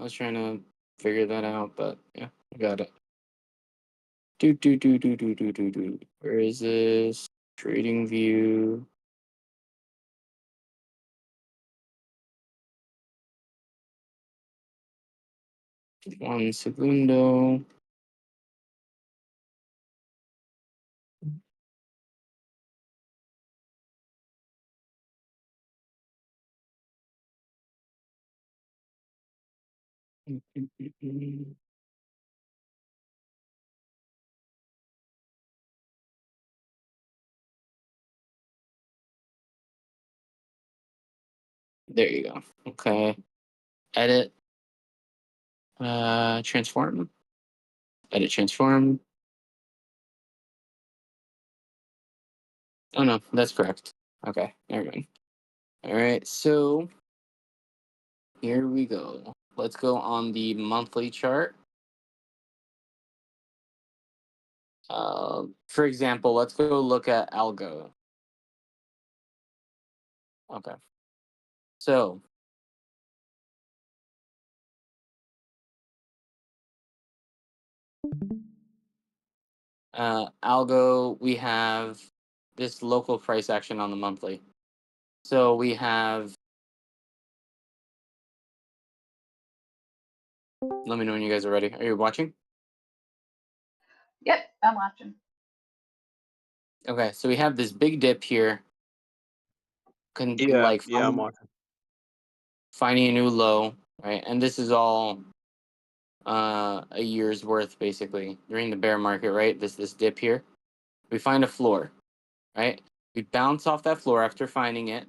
was trying to figure that out, but yeah, I got it. Do. Where is this? Trading view. One segundo. There you go. Okay. Edit. Transform. Edit transform. Oh no, that's correct. Okay, never mind. All right, so here we go. Let's go on the monthly chart. For example, let's go look at algo. Okay. So algo, we have this local price action on the monthly. So we have, let me know when you guys are ready. Are you watching? Yep, I'm watching. Okay, so we have this big dip here. Yeah, I'm watching. Finding a new low, right? And this is all a year's worth basically during the bear market, right? This dip here. We find a floor, right? We bounce off that floor after finding it,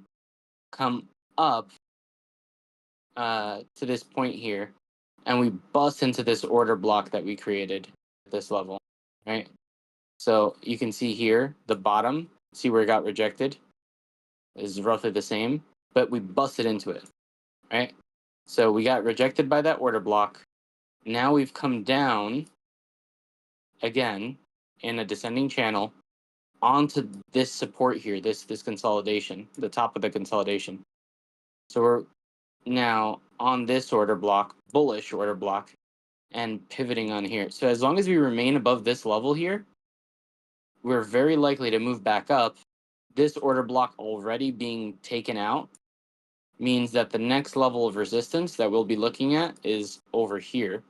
come up to this point here, and we bust into this order block that we created at this level, right? So you can see here the bottom, see where it got rejected, is roughly the same, but we busted into it, right? So we got rejected by that order block. Now we've come down again in a descending channel onto this support here, this consolidation, the top of the consolidation. So we're now on this order block, bullish order block, and pivoting on here. So as long as we remain above this level here, we're very likely to move back up. This order block already being taken out means that the next level of resistance that we'll be looking at is over here,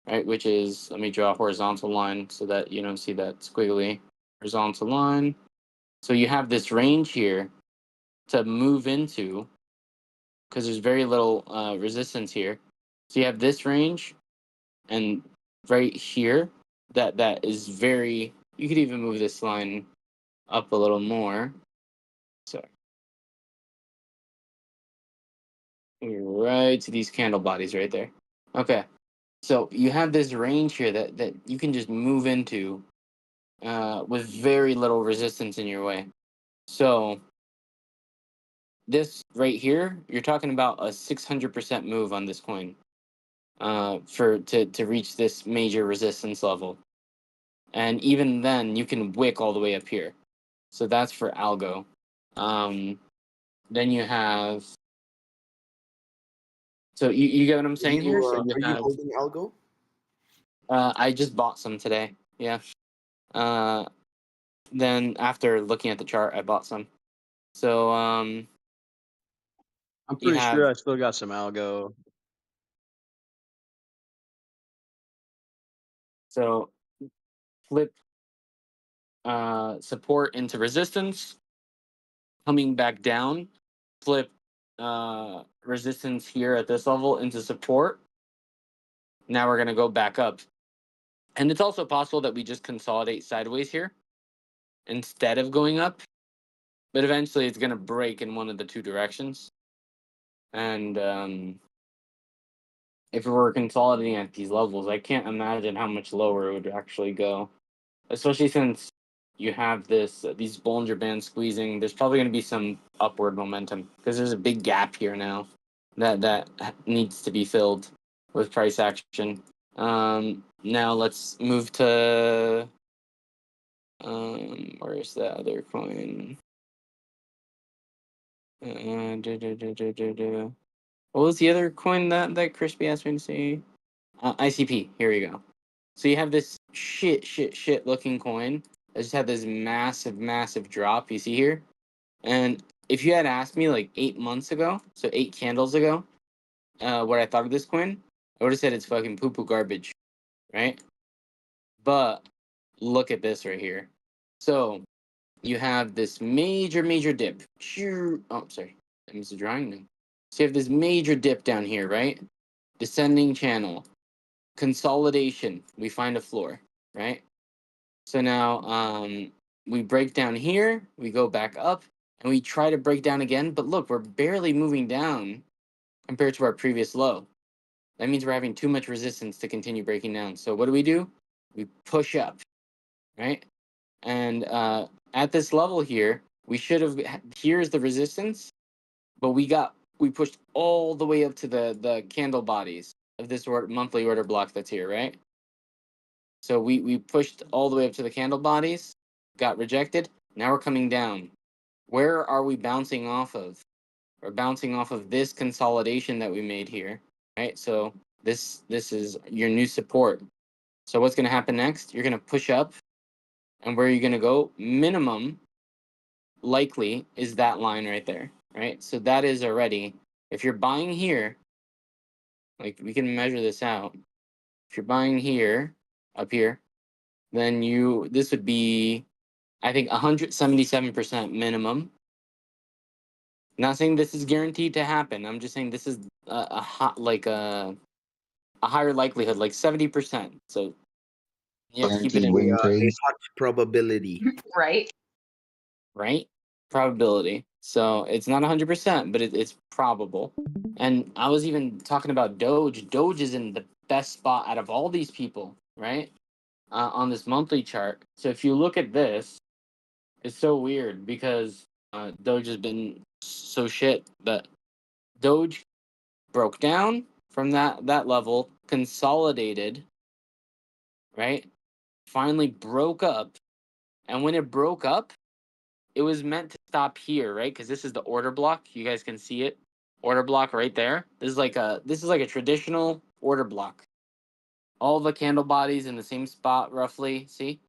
right? Which is, let me draw a horizontal line so that you don't see that squiggly horizontal line. So you have this range here to move into because there's very little resistance here. So you have this range, and right here, that is very. You could even move this line up a little more. So right to these candle bodies right there. Okay, so you have this range here that you can just move into with very little resistance in your way. So this right here, you're talking about a 600% move on this coin to reach this major resistance level. And even then, you can wick all the way up here. So that's for algo. Then you have. So you get what I'm saying here? So Are you holding algo? I just bought some today. Yeah. Then after looking at the chart, I bought some. So I'm pretty sure I still got some algo. So flip support into resistance, coming back down, flip resistance here at this level into support. Now we're gonna go back up. And it's also possible that we just consolidate sideways here instead of going up. But eventually it's gonna break in one of the two directions. And if we were consolidating at these levels, I can't imagine how much lower it would actually go. Especially since you have these Bollinger Bands squeezing. There's probably going to be some upward momentum because there's a big gap here now that needs to be filled with price action. Now let's move to where's the other coin? What was the other coin that Crispy asked me to say? ICP. Here we go. So you have this shit looking coin that just had this massive drop. You see here, and if you had asked me like 8 months ago, so 8 candles ago, what I thought of this coin, I would have said it's fucking poo poo garbage, right? But look at this right here. So you have this major dip. Oh, sorry, I missed a drawing now. So you have this major dip down here, right? Descending channel, consolidation. We find a floor, right? So now we break down here, we go back up, and we try to break down again. But look, we're barely moving down compared to our previous low. That means we're having too much resistance to continue breaking down. So what do? We push up, right? And at this level here, we should have. Here's the resistance, but we pushed all the way up to the candle bodies of this monthly order block that's here, right? So we pushed all the way up to the candle bodies, got rejected. Now we're coming down. Where are we bouncing off of? We're bouncing off of this consolidation that we made here, right? So this is your new support. So what's going to happen next? You're going to push up, and where are you going to go? Minimum likely is that line right there, right? So that is already, if you're buying here, like we can measure this out. If you're buying here, up here, then this would be, I think, 177% minimum. Not saying this is guaranteed to happen. I'm just saying this is a higher likelihood, like 70%. So you have to keep it in, Wing trade. A hot probability. Right. right? Probability. So it's not 100%, but it's probable. And I was even talking about Doge. Doge is in the best spot out of all these people, right? On this monthly chart. So if you look at this, it's so weird because Doge has been so shit, but Doge broke down from that level, consolidated, right? Finally broke up, and when it broke up, it was meant to stop here, right? Because this is the order block. You guys can see it, order block right there. This is like a traditional order block. All the candle bodies in the same spot, roughly. See,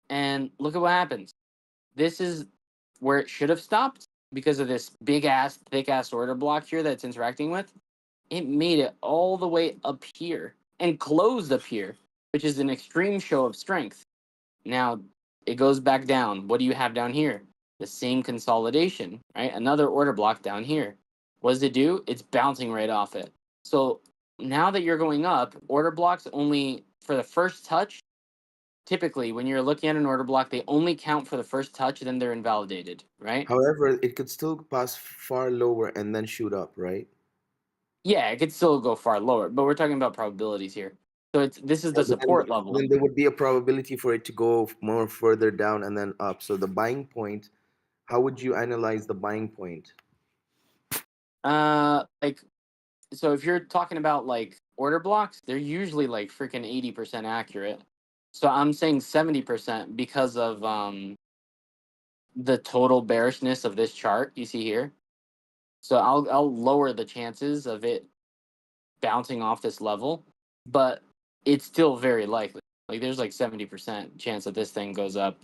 and look at what happens. This is where it should have stopped because of this big ass, thick ass order block here that's interacting with. It made it all the way up here and closed up here, which is an extreme show of strength. Now it goes back down. What do you have down here? The same consolidation, right? Another order block down here. What does it do? It's bouncing right off it. So now that you're going up, order blocks only for the first touch. Typically, when you're looking at an order block, they only count for the first touch, then they're invalidated, right? However, it could still pass far lower and then shoot up, right? Yeah, it could still go far lower, but we're talking about probabilities here. So this is the support level. Then there would be a probability for it to go more further down and then up. So the buying point, how would you analyze the buying point? Like, so if you're talking about like order blocks, they're usually like freaking 80% accurate. So I'm saying 70% because of the total bearishness of this chart you see here. So I'll lower the chances of it bouncing off this level, but it's still very likely. Like there's like 70% chance that this thing goes up.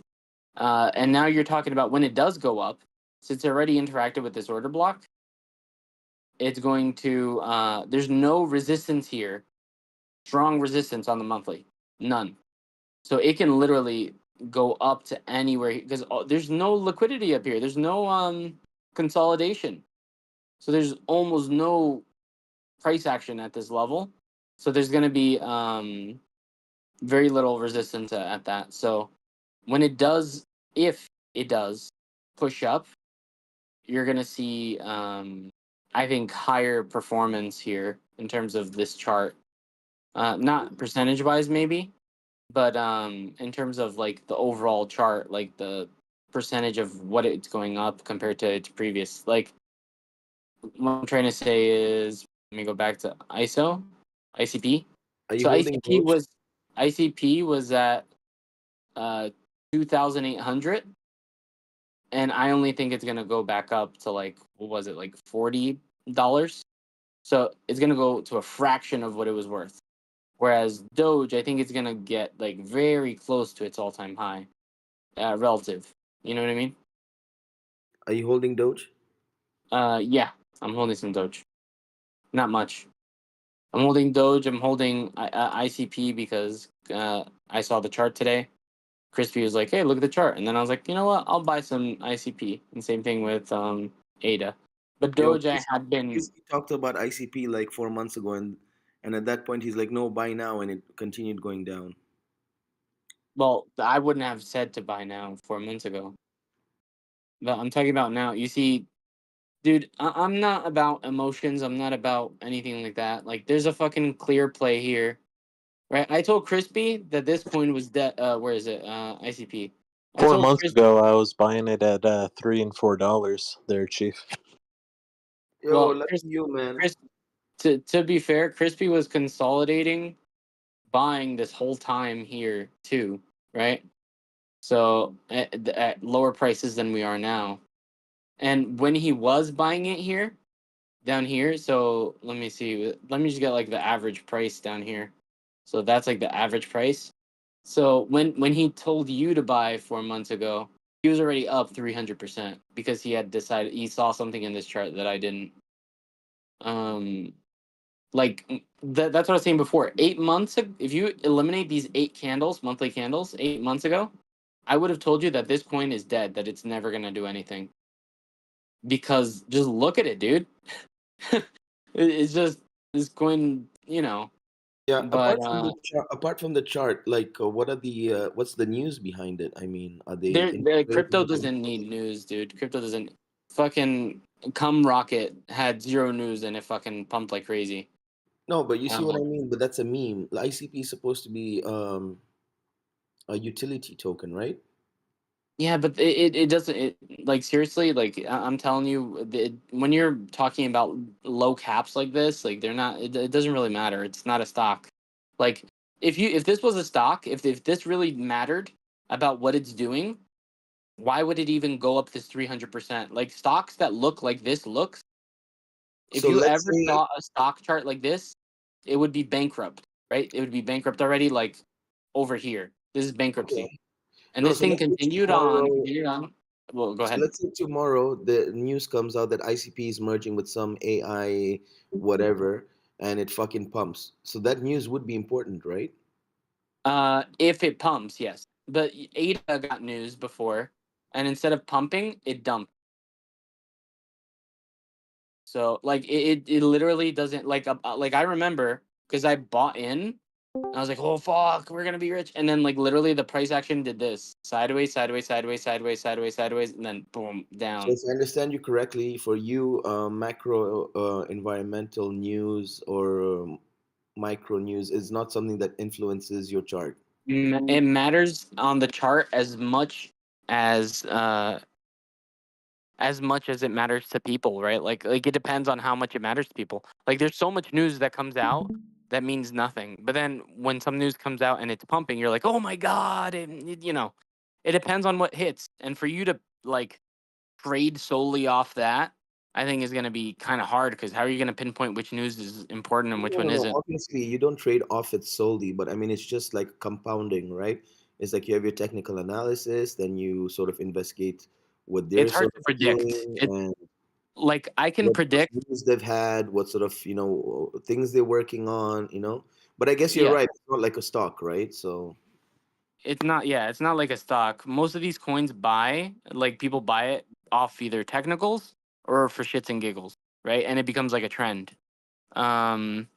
And now you're talking about when it does go up, since it already interacted with this order block, it's going to there's no resistance here, strong resistance on the monthly, none. So it can literally go up to anywhere because there's no liquidity up here. There's no consolidation. So there's almost no price action at this level. So there's going to be very little resistance at that. So when it does, if it does push up, you're going to see, I think, higher performance here in terms of this chart. Not percentage wise, maybe, but in terms of like the overall chart, like the percentage of what it's going up compared to its previous. Like what I'm trying to say is, let me go back to ICP. Are you So holding both? ICP was at 2,800, and I only think it's gonna go back up to like, what was it, like $40? So it's gonna go to a fraction of what it was worth. Whereas Doge, I think it's gonna get like very close to its all-time high, relative. You know what I mean? Are you holding Doge? Yeah, I'm holding some Doge. Not much. I'm holding Doge. I'm holding ICP because I saw the chart today. Crispy was like, "Hey, look at the chart," and then I was like, "You know what? I'll buy some ICP." And same thing with ADA. But Yo, Doge, I had been. he talked about ICP like 4 months ago, and at that point he's like, "No, buy now," and it continued going down. Well, I wouldn't have said to buy now 4 months ago. But I'm talking about now. You see, dude, I'm not about emotions. I'm not about anything like that. Like, there's a fucking clear play here, right? I told Crispy that this coin was dead. Where is it? ICP. I 4 told months Crispy. ago, I was buying it at $3 and $4 there, Chief. Yo, Well, lucky you, man. Chris, to be fair, Crispy was consolidating, buying this whole time here too, right? So at lower prices than we are now. And when he was buying it here, down here, so let me see. Let me just get like the average price down here. So that's like the average price. So when he told you to buy 4 months ago, he was already up 300% because he had decided he saw something in this chart that I didn't. Like that's what I was saying before. 8 months, if you eliminate these 8 candles, monthly candles, 8 months ago, I would have told you that this coin is dead, that it's never gonna do anything. Because just look at it, dude. It's just this coin, you know. Yeah, But apart from the chart, like what are the what's the news behind it? I mean, are they crypto integrating? doesn't need news, dude. Crypto doesn't fucking come rocket had zero news and it fucking pumped like crazy. No, but you see what I Um, mean. But that's a meme. The ICP is supposed to be a utility token, right? Yeah, but it doesn't like seriously like I'm telling you when you're talking about low caps like this like they're not it doesn't really matter. It's not a stock. Like if this was a stock, if this really mattered about what it's doing, why would it even go up this 300%? Like stocks that look like this looks, if So you let's ever say saw a stock chart like this, it would be bankrupt, right? It would be bankrupt already like over here. This is bankruptcy. okay. And No, this so thing let's say continued on, tomorrow. continued on. Well, go So ahead. let's say tomorrow the news comes out that ICP is merging with some AI whatever, and it fucking pumps. So that news would be important, right? If it pumps, yes. But Ada got news before, and instead of pumping, it dumped. So like it literally doesn't like I remember because I bought in. And I was like, oh fuck, we're gonna be rich. And then like literally the price action did this sideways, sideways, sideways, sideways, sideways, sideways, and then boom So down. if I understand you correctly, for you, macro environmental news or micro news is not something that influences your chart. It matters on the chart as much as it matters to people, right? Like it depends on how much it matters to people. Like there's so much news that comes out that means nothing. But then when some news comes out and it's pumping, you're like, "Oh my god." And it depends on what hits. And for you to like trade solely off that, I think is going to be kind of hard because how are you going to pinpoint which news is important and which No, no, one no. isn't? Obviously, you don't trade off it solely, but I mean, it's just like compounding, right? It's like you have your technical analysis, then you sort of investigate what they're It's hard sort to of predict. doing It and like I can what sort of predict. news they've had, what sort of, things they're working on, But I guess you're Yeah. right. It's not like a stock, right? So, It's not, yeah, it's not like a stock. Most of these coins people buy it off either technicals or for shits and giggles, right? And it becomes like a trend. Um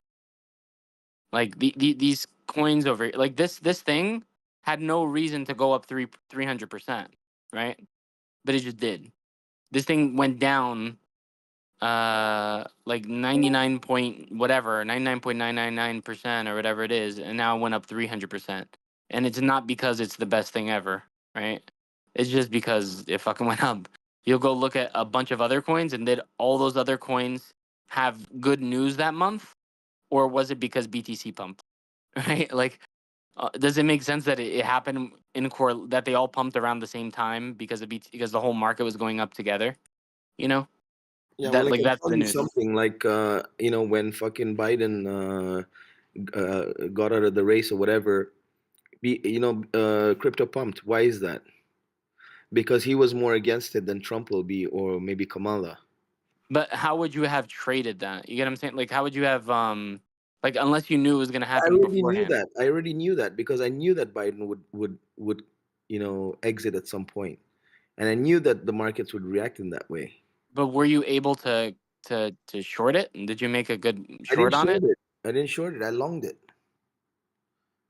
like these coins over like this thing had no reason to go up 300%, right? But it just did. This thing went down like 99 point whatever 99.999% or whatever it is, and now it went up 300%, and it's not because it's the best thing ever, right? It's just because it fucking went up. You'll go look at a bunch of other coins, and did all those other coins have good news that month, or was it because BTC pumped? Right, like does it make sense that it happened that they all pumped around the same time because because the whole market was going up together, you know? Yeah, That well, I like can that's tell the you news. something like when fucking Biden got out of the race or whatever, crypto pumped. Why is that? Because he was more against it than Trump will be, or maybe Kamala. But how would you have traded that? You get what I'm saying? Like how would you have like unless you knew it was gonna I happen already knew beforehand? that. I already knew that because I knew that Biden would exit at some point, and I knew that the markets would react in that way. But were you able to short it? And did you make a good I didn't short on short it? it. I didn't short it. I longed it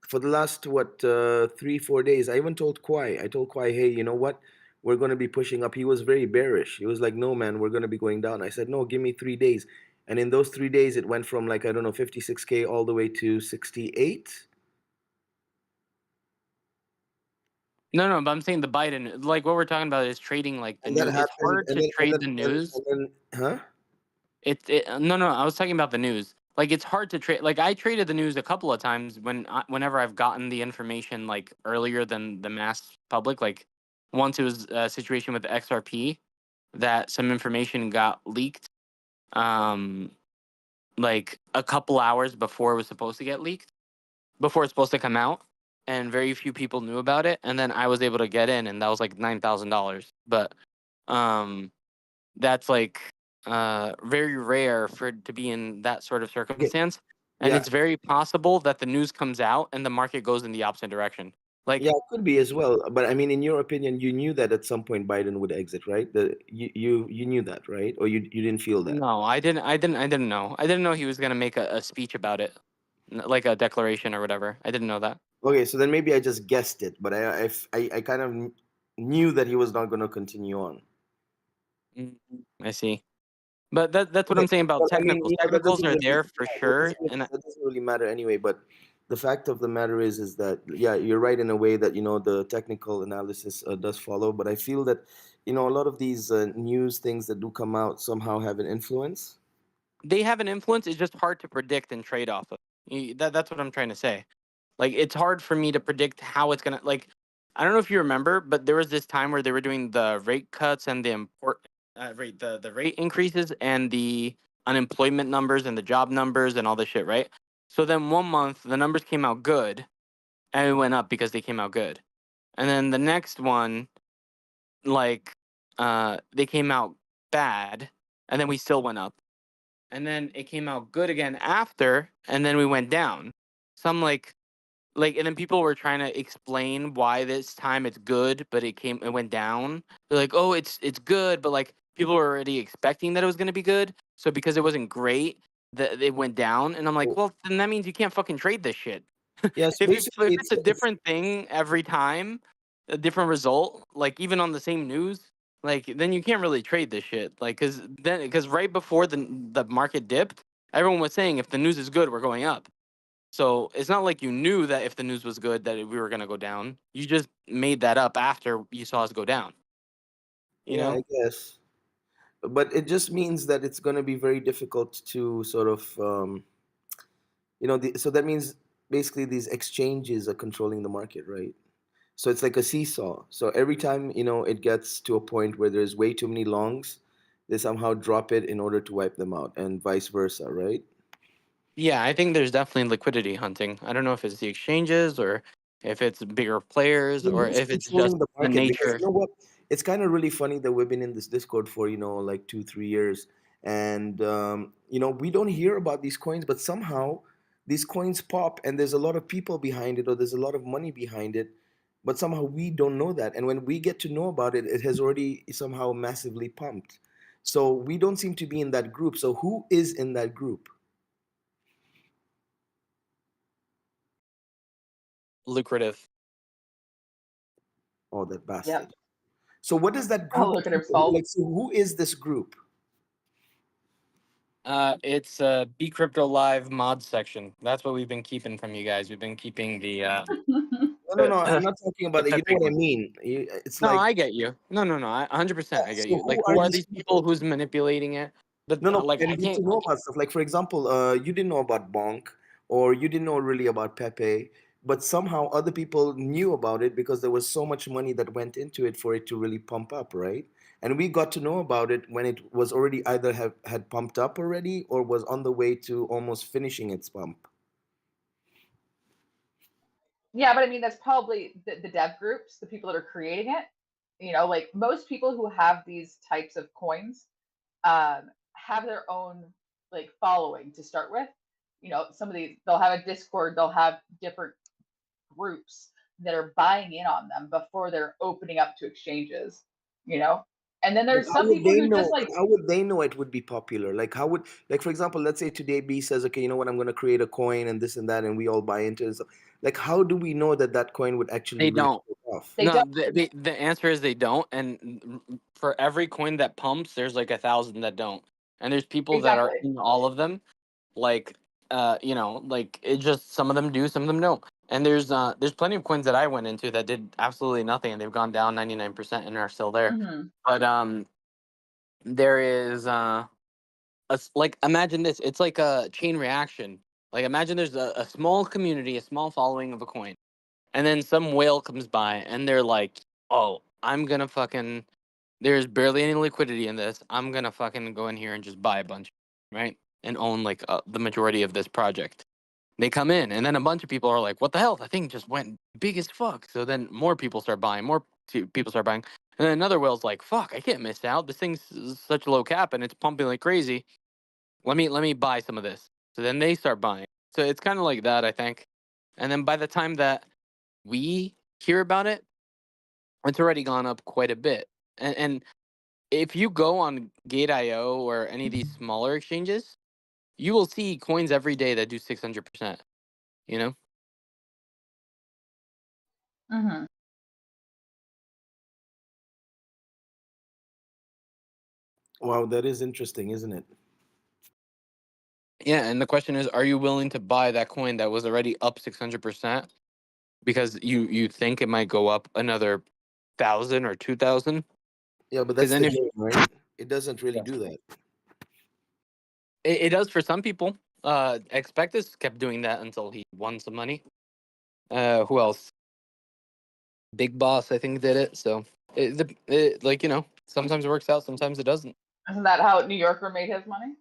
for the last 3-4 days. I even told Kwai. I told Kwai, hey, you know what? We're going to be pushing up. He was very bearish. He was like, no, man, we're going to be going down. I said, no, give me 3 days. And in those 3 days, it went from like, I don't know, 56K all the way to 68. No, but I'm saying the Biden, like what we're talking about is trading like the And that news. It's happened. hard to trade the news. Huh? No, I was talking about the news. Like it's hard to trade. Like I traded the news a couple of times whenever I've gotten the information like earlier than the mass public. Like once it was a situation with the XRP that some information got leaked, like a couple hours before it was supposed to get leaked, before it's supposed to come out, and very few people knew about it. And then I was able to get in, and that was like $9,000. But um, that's like very rare for it to be in that sort of Okay. circumstance. And Yeah. it's very possible that the news comes out and the market goes in the opposite direction. Like, Yeah, it could be as well. But I mean, in your opinion, you knew that at some point Biden would exit, right? You knew that, right? Or you didn't feel that? no, I didn't know. I didn't know he was gonna make a speech about it, like a declaration or whatever. I didn't know that. Okay, so then maybe I just guessed it, but I kind of knew that he was not going to continue on. I see. But that's what Okay, I'm saying about but I mean, technicals. that Technicals doesn't are really, there for yeah, sure, and that doesn't really matter anyway. But the fact of the matter is that yeah, you're right in a way that the technical analysis does follow. But I feel that a lot of these news things that do come out somehow have an influence. they have an influence. It's just hard to predict and trade off of. That's what I'm trying to say. Like it's hard for me to predict how it's gonna like. I don't know if you remember, but there was this time where they were doing the rate cuts and the rate increases and the unemployment numbers and the job numbers and all this shit, right? So then one month the numbers came out good and it went up because they came out good, and then the next one, like, they came out bad, and then we still went up, and then it came out good again after, and then we went down. So I'm like, and then people were trying to explain why this time it's good, but it went down. They're like, oh, it's good, but like people were already expecting that it was gonna be good. So because it wasn't great, that it went down. And I'm like, So, well, then that means you can't fucking trade this shit. yes, If basically it's a different thing every time, a different result, like even on the same news, like then you can't really trade this shit. Like because right before the market dipped, everyone was saying if the news is good, we're going up. So it's not like you knew that if the news was good that we were gonna go down. You just made that up after you saw us go down. You yeah, know? I guess. But it just means that it's going to be very difficult to sort of so that means basically these exchanges are controlling the market, right? So it's like a seesaw. So every time it gets to a point where there's way too many longs, they somehow drop it in order to wipe them out, and vice versa, right? Yeah, I think there's definitely liquidity hunting. I don't know if it's the exchanges or if it's bigger players And or who's if it's just controlling the the market? Because nature. you know what? It's kind of really funny that we've been in this Discord for, like 2-3 years. And, we don't hear about these coins, but somehow these coins pop and there's a lot of people behind it or there's a lot of money behind it. But somehow we don't know that. And when we get to know about it, it has already somehow massively pumped. So we don't seem to be in that group. So who is in that group? Lucrative. Oh, that Yep. bastard. So what does that Oh, group look at herself. like? So who is this group? It's Be Crypto Live mod section. That's what we've been keeping from you guys. We've been keeping the No. I'm not talking about that. You know what I mean? It's No, like, I get you. No, I 100% I get so you. who Like, are who are these these people? people? Who's manipulating it? But No, like, and I you need to can't. know about stuff. Like, for example, you didn't know about Bonk, or you didn't know really about Pepe, but somehow other people knew about it because there was so much money that went into it for it to really pump up, right? and we got to know about it when it was already either had pumped up already or was on the way to almost finishing its pump. Yeah, but I mean, that's probably the dev groups, the people that are creating it. You know, like most people who have these types of coins have their own like following to start with. You know, some of these, they'll have a Discord, they'll have different groups that are buying in on them before they're opening up to exchanges, you know? And then But there's how some would people they who just know? like, How would they know it would be popular? Like, how would, like, for example, let's say today B says, okay, you know what, I'm going to create a coin and this and that, and we all buy into it. So, like, how do we know that that coin would actually They really don't. take off? they No, don't. the answer is they don't. And for every coin that pumps, there's like 1,000 that don't. And there's people that are Exactly. in all of them. Like, like it just some of them do, some of them don't. And there's plenty of coins that I went into that did absolutely nothing, and they've gone down 99% and are still there. Mm-hmm. But there is like imagine this. It's like a chain reaction. Like imagine there's a small community, a small following of a coin. And then some whale comes by and they're like, oh, I'm gonna fucking, there's barely any liquidity in this. I'm gonna fucking go in here and just buy a bunch, right? And own like the majority of this project. They come in and then a bunch of people are like, what the hell? That thing just went big as fuck. So then more people start buying, people start buying. And then another whale's like, fuck, I can't miss out. This thing's such a low cap and it's pumping like crazy. Let me buy some of this. So then they start buying. So it's kind of like that, I think. And then by the time that we hear about it, it's already gone up quite a bit. And if you go on Gate.io or any of these smaller exchanges, you will see coins every day that do 600%. You know? Mm-hmm. Wow, that is interesting, isn't it? Yeah, and the question is, are you willing to buy that coin that was already up 600% because you think it might go up another 1,000 or 2,000? Yeah, but Because that's then the if game, right? It doesn't really Yeah. do that. it does for some people. Expectus kept doing that until he won some money. Who else? Big Boss, I think, did it. So like sometimes it works out, sometimes it doesn't. Isn't that how New Yorker made his money?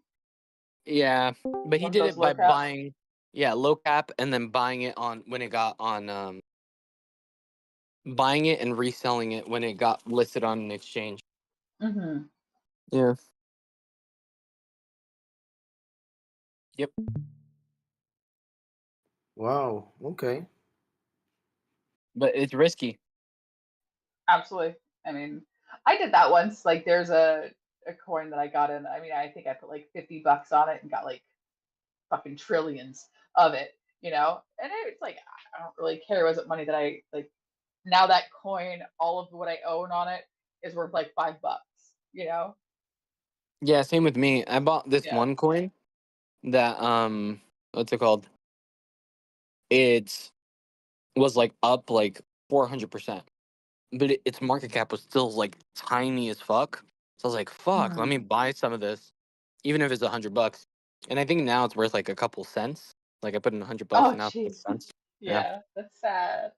Yeah, but he One of did those it by low cap? buying, low cap, and then buying it on when it got on, buying it and reselling it when it got listed on an exchange. Mm-hmm. Yeah. Yep. Wow. Okay. But it's risky. Absolutely. I mean, I did that once. Like, there's a coin that I got in. I mean, I think I put like $50 on it and got like fucking trillions of it, you know? And it's like, I don't really care. It wasn't money that I like. Now that coin, all of what I own on it is worth like $5, you know? Yeah, same with me. I bought this Yeah. one coin that what's it called? It was like up like 400%. But its market cap was still like tiny as fuck. So I was like, "Fuck, let Mhm. me buy some of this, even if it's $100." And I think now it's worth like a couple cents. Like I put in $100 Oh, and now it's jeez. 6 cents. Yeah. Yeah, that's sad.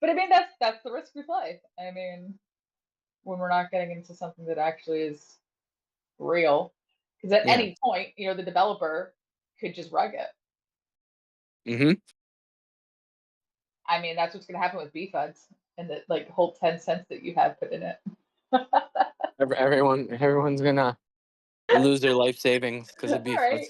But I mean, that's the risk we play. I mean, when we're not getting into something that actually is real, because at Yeah. any point, you know, the developer could just rug it. Mm-hmm. I mean, that's what's going to happen with BFUDs and the like whole 10 cents that you have put in it. Everyone's gonna lose their life savings because of All beef. right.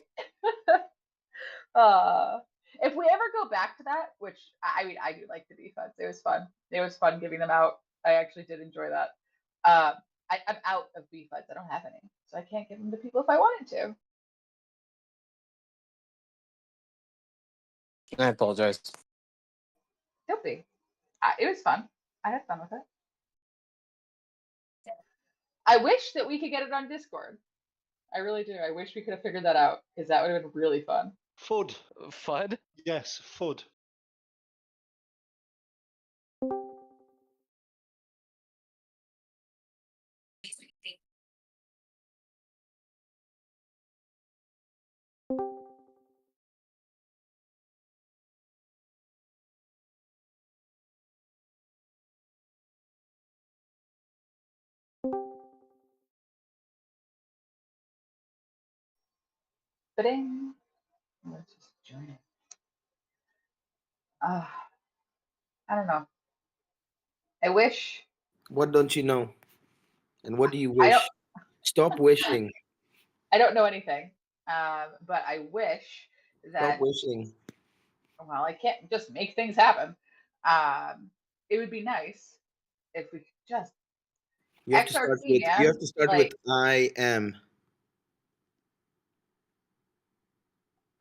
Uh, if we ever go back to that, which I mean, I do like the BFUDs. It was fun. It was fun giving them out. I actually did enjoy that. I'm out of BFUDs. I don't have any, so I can't give them to people if I wanted to. I apologize. Don't be. It was fun. I had fun with it. I wish that we could get it on Discord. I really do. I wish we could have figured that out because that would have been really fun. FUD. FUD? Yes, FUD. Ba-ding. Let's just join it. I don't know. I wish. What don't you know? And what do you I don't. wish? Stop wishing. I don't know anything. But I wish Stop that. wishing. Well, I can't just make things happen. It would be nice if we could just You have to start with. XRP, You man. have to start with Like, I am.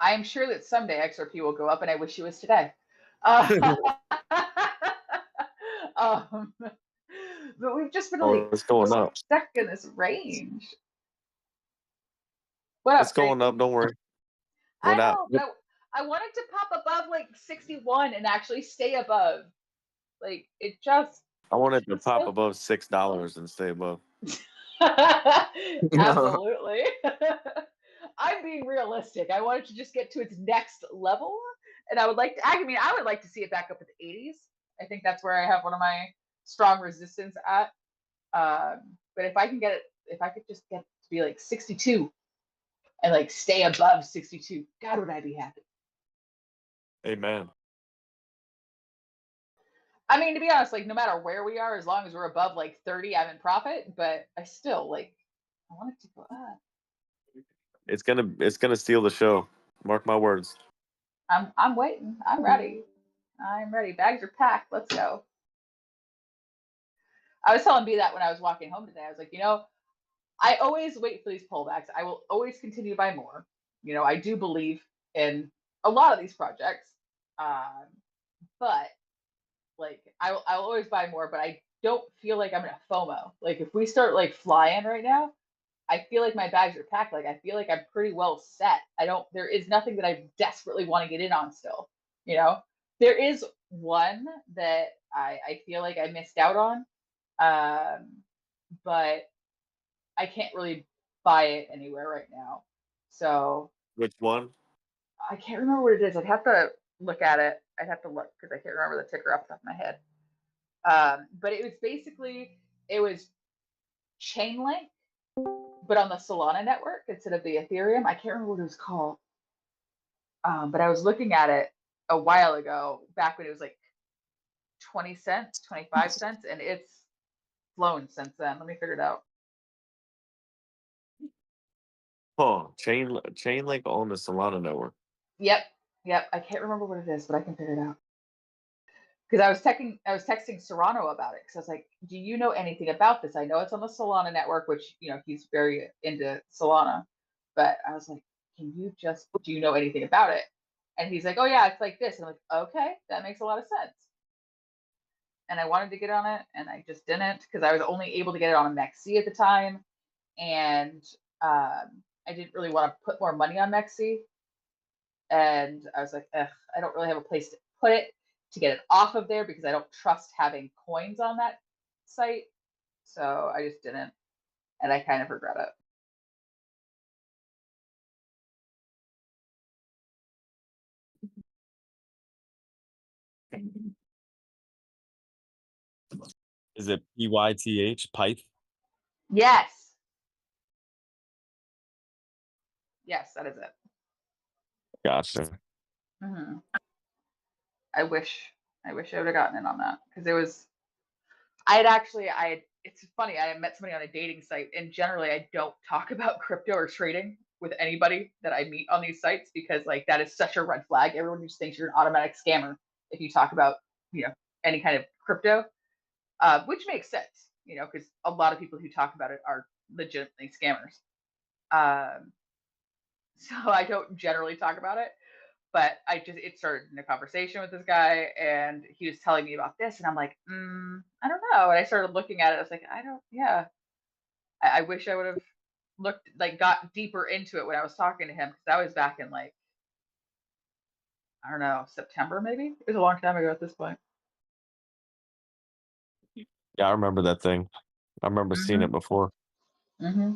I am sure that someday XRP will go up, and I wish it was today. Uh, but we've just been Oh, like it's going up. stuck in this range. What up, It's going Tracy? up. Don't worry. I Went out. know, but I wanted to pop above like 61 and actually stay above. Like it just I wanted to pop so- above $6 and stay above. Absolutely. I'm being realistic. I wanted to just get to its next level, and I would like to. I mean, I would like to see it back up at the 80s. I think that's where I have one of my strong resistance at. But if I can get it, if I could just get to be like 62 and like stay above 62, God, would I be happy? Amen. I mean, to be honest, like no matter where we are, as long as we're above like 30, I'm in profit. But I still like, I want it to go up. It's gonna steal the show. Mark my words. I'm waiting. I'm ready. I'm ready. Bags are packed. Let's go. I was telling B that when I was walking home today. I was like, I always wait for these pullbacks. I will always continue to buy more. I do believe in a lot of these projects, but like I'll always buy more. But I don't feel like I'm in a FOMO. Like if we start like flying right now, I feel like my bags are packed. Like I feel like I'm pretty well set. There is nothing that I desperately want to get in on still. There is one that I feel like I missed out on. But I can't really buy it anywhere right now. So Which one? I can't remember what it is. I'd have to look at it. I'd have to look because I can't remember the ticker off the top of my head. But it was Chainlink, but on the Solana network instead of the Ethereum. I can't remember what it was called. But I was looking at it a while ago, back when it was like 20 cents, 25 cents, and it's flown since then. Let me figure it out. Huh. Chainlink on the Solana network. Yep. I can't remember what it is, but I can figure it out. Because I was texting Serrano about it because I was like, "Do you know anything about this? I know it's on the Solana network, which he's very into Solana, but I was like, do you know anything about it?" And he's like, "Oh yeah, it's like this." And I'm like, "Okay, that makes a lot of sense." And I wanted to get on it, and I just didn't because I was only able to get it on a MEXC at the time, and I didn't really want to put more money on MEXC. And I was like, I don't really have a place to put it to get it off of there because I don't trust having coins on that site. So I just didn't, and I kind of regret it. Is it PYTH? Pyth? Yes. Yes, that is it. Gotcha. Mm-hmm. I wish I would have gotten in on that because it's funny. I had met somebody on a dating site, and generally I don't talk about crypto or trading with anybody that I meet on these sites because like that is such a red flag. Everyone just thinks you're an automatic scammer if you talk about any kind of crypto, which makes sense, because a lot of people who talk about it are legitimately scammers. So I don't generally talk about it, but it started in a conversation with this guy, and he was telling me about this, and I'm like, I don't know. And I started looking at it. I was like, I wish I would have got deeper into it when I was talking to him because that was back in like, I don't know, September maybe. It was a long time ago at this point. Yeah, I remember that thing. I remember seeing it before. Mm-hmm.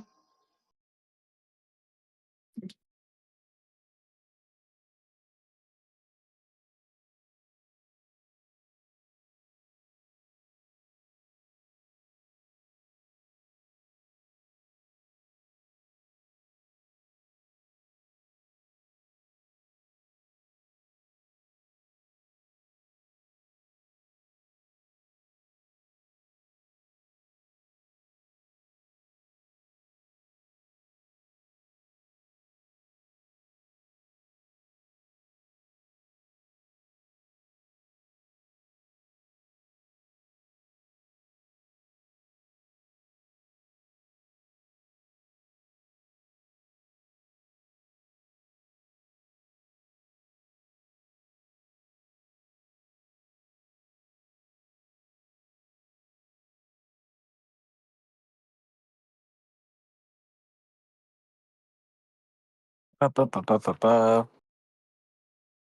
All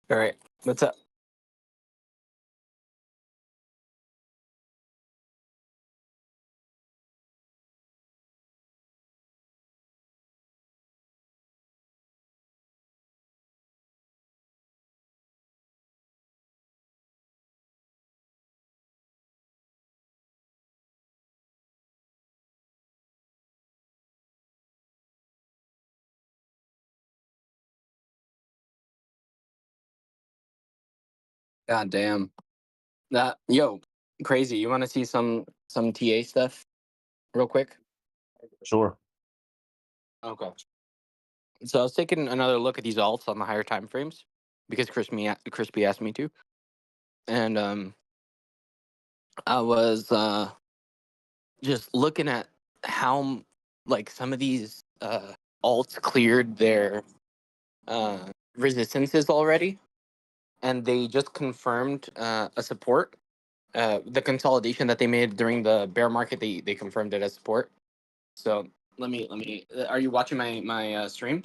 right, what's up? God damn. Yo, crazy. You want to see some TA stuff real quick? Sure. Okay. So I was taking another look at these alts on the higher time frames because Crispy asked me to, and I was just looking at how like some of these alts cleared their resistances already, and they just confirmed a support. The consolidation that they made during the bear market, they confirmed it as support. So let me. Are you watching my stream?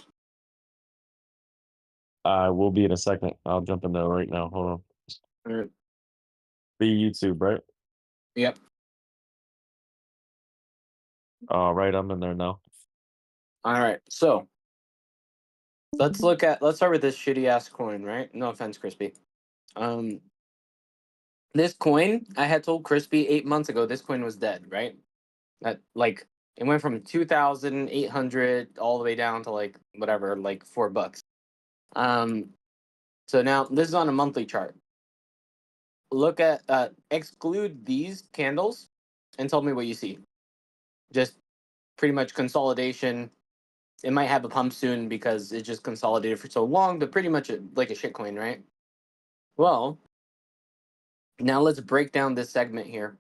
I will be in a second. I'll jump in there right now. Hold on. Or- Be YouTube, right? Yep. All right, I'm in there now. All right. So let's start with this shitty ass coin, right? No offense, Crispy. This coin, I had told Crispy 8 months ago this coin was dead, right? That like it went from 2,800 all the way down to like whatever, like $4. So now this is on a monthly chart. Look at exclude these candles and tell me what you see. Just pretty much consolidation. It might have a pump soon because it just consolidated for so long, but pretty much like a shitcoin, right? Well, now let's break down this segment here.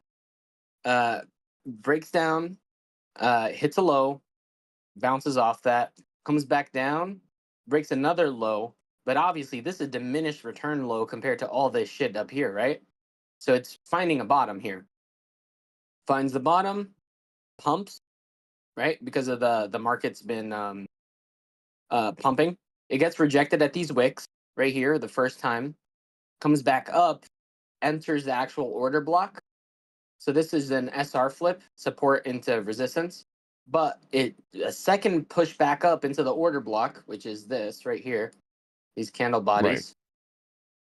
Breaks down, hits a low, bounces off that, comes back down, breaks another low. But obviously, this is a diminished return low compared to all this shit up here, right? So it's finding a bottom here. Finds the bottom, pumps, right? Because of the market's been pumping. It gets rejected at these wicks right here the first time, comes back up, enters the actual order block. So this is an SR flip, support into resistance. But a second push back up into the order block, which is this right here, these candle bodies.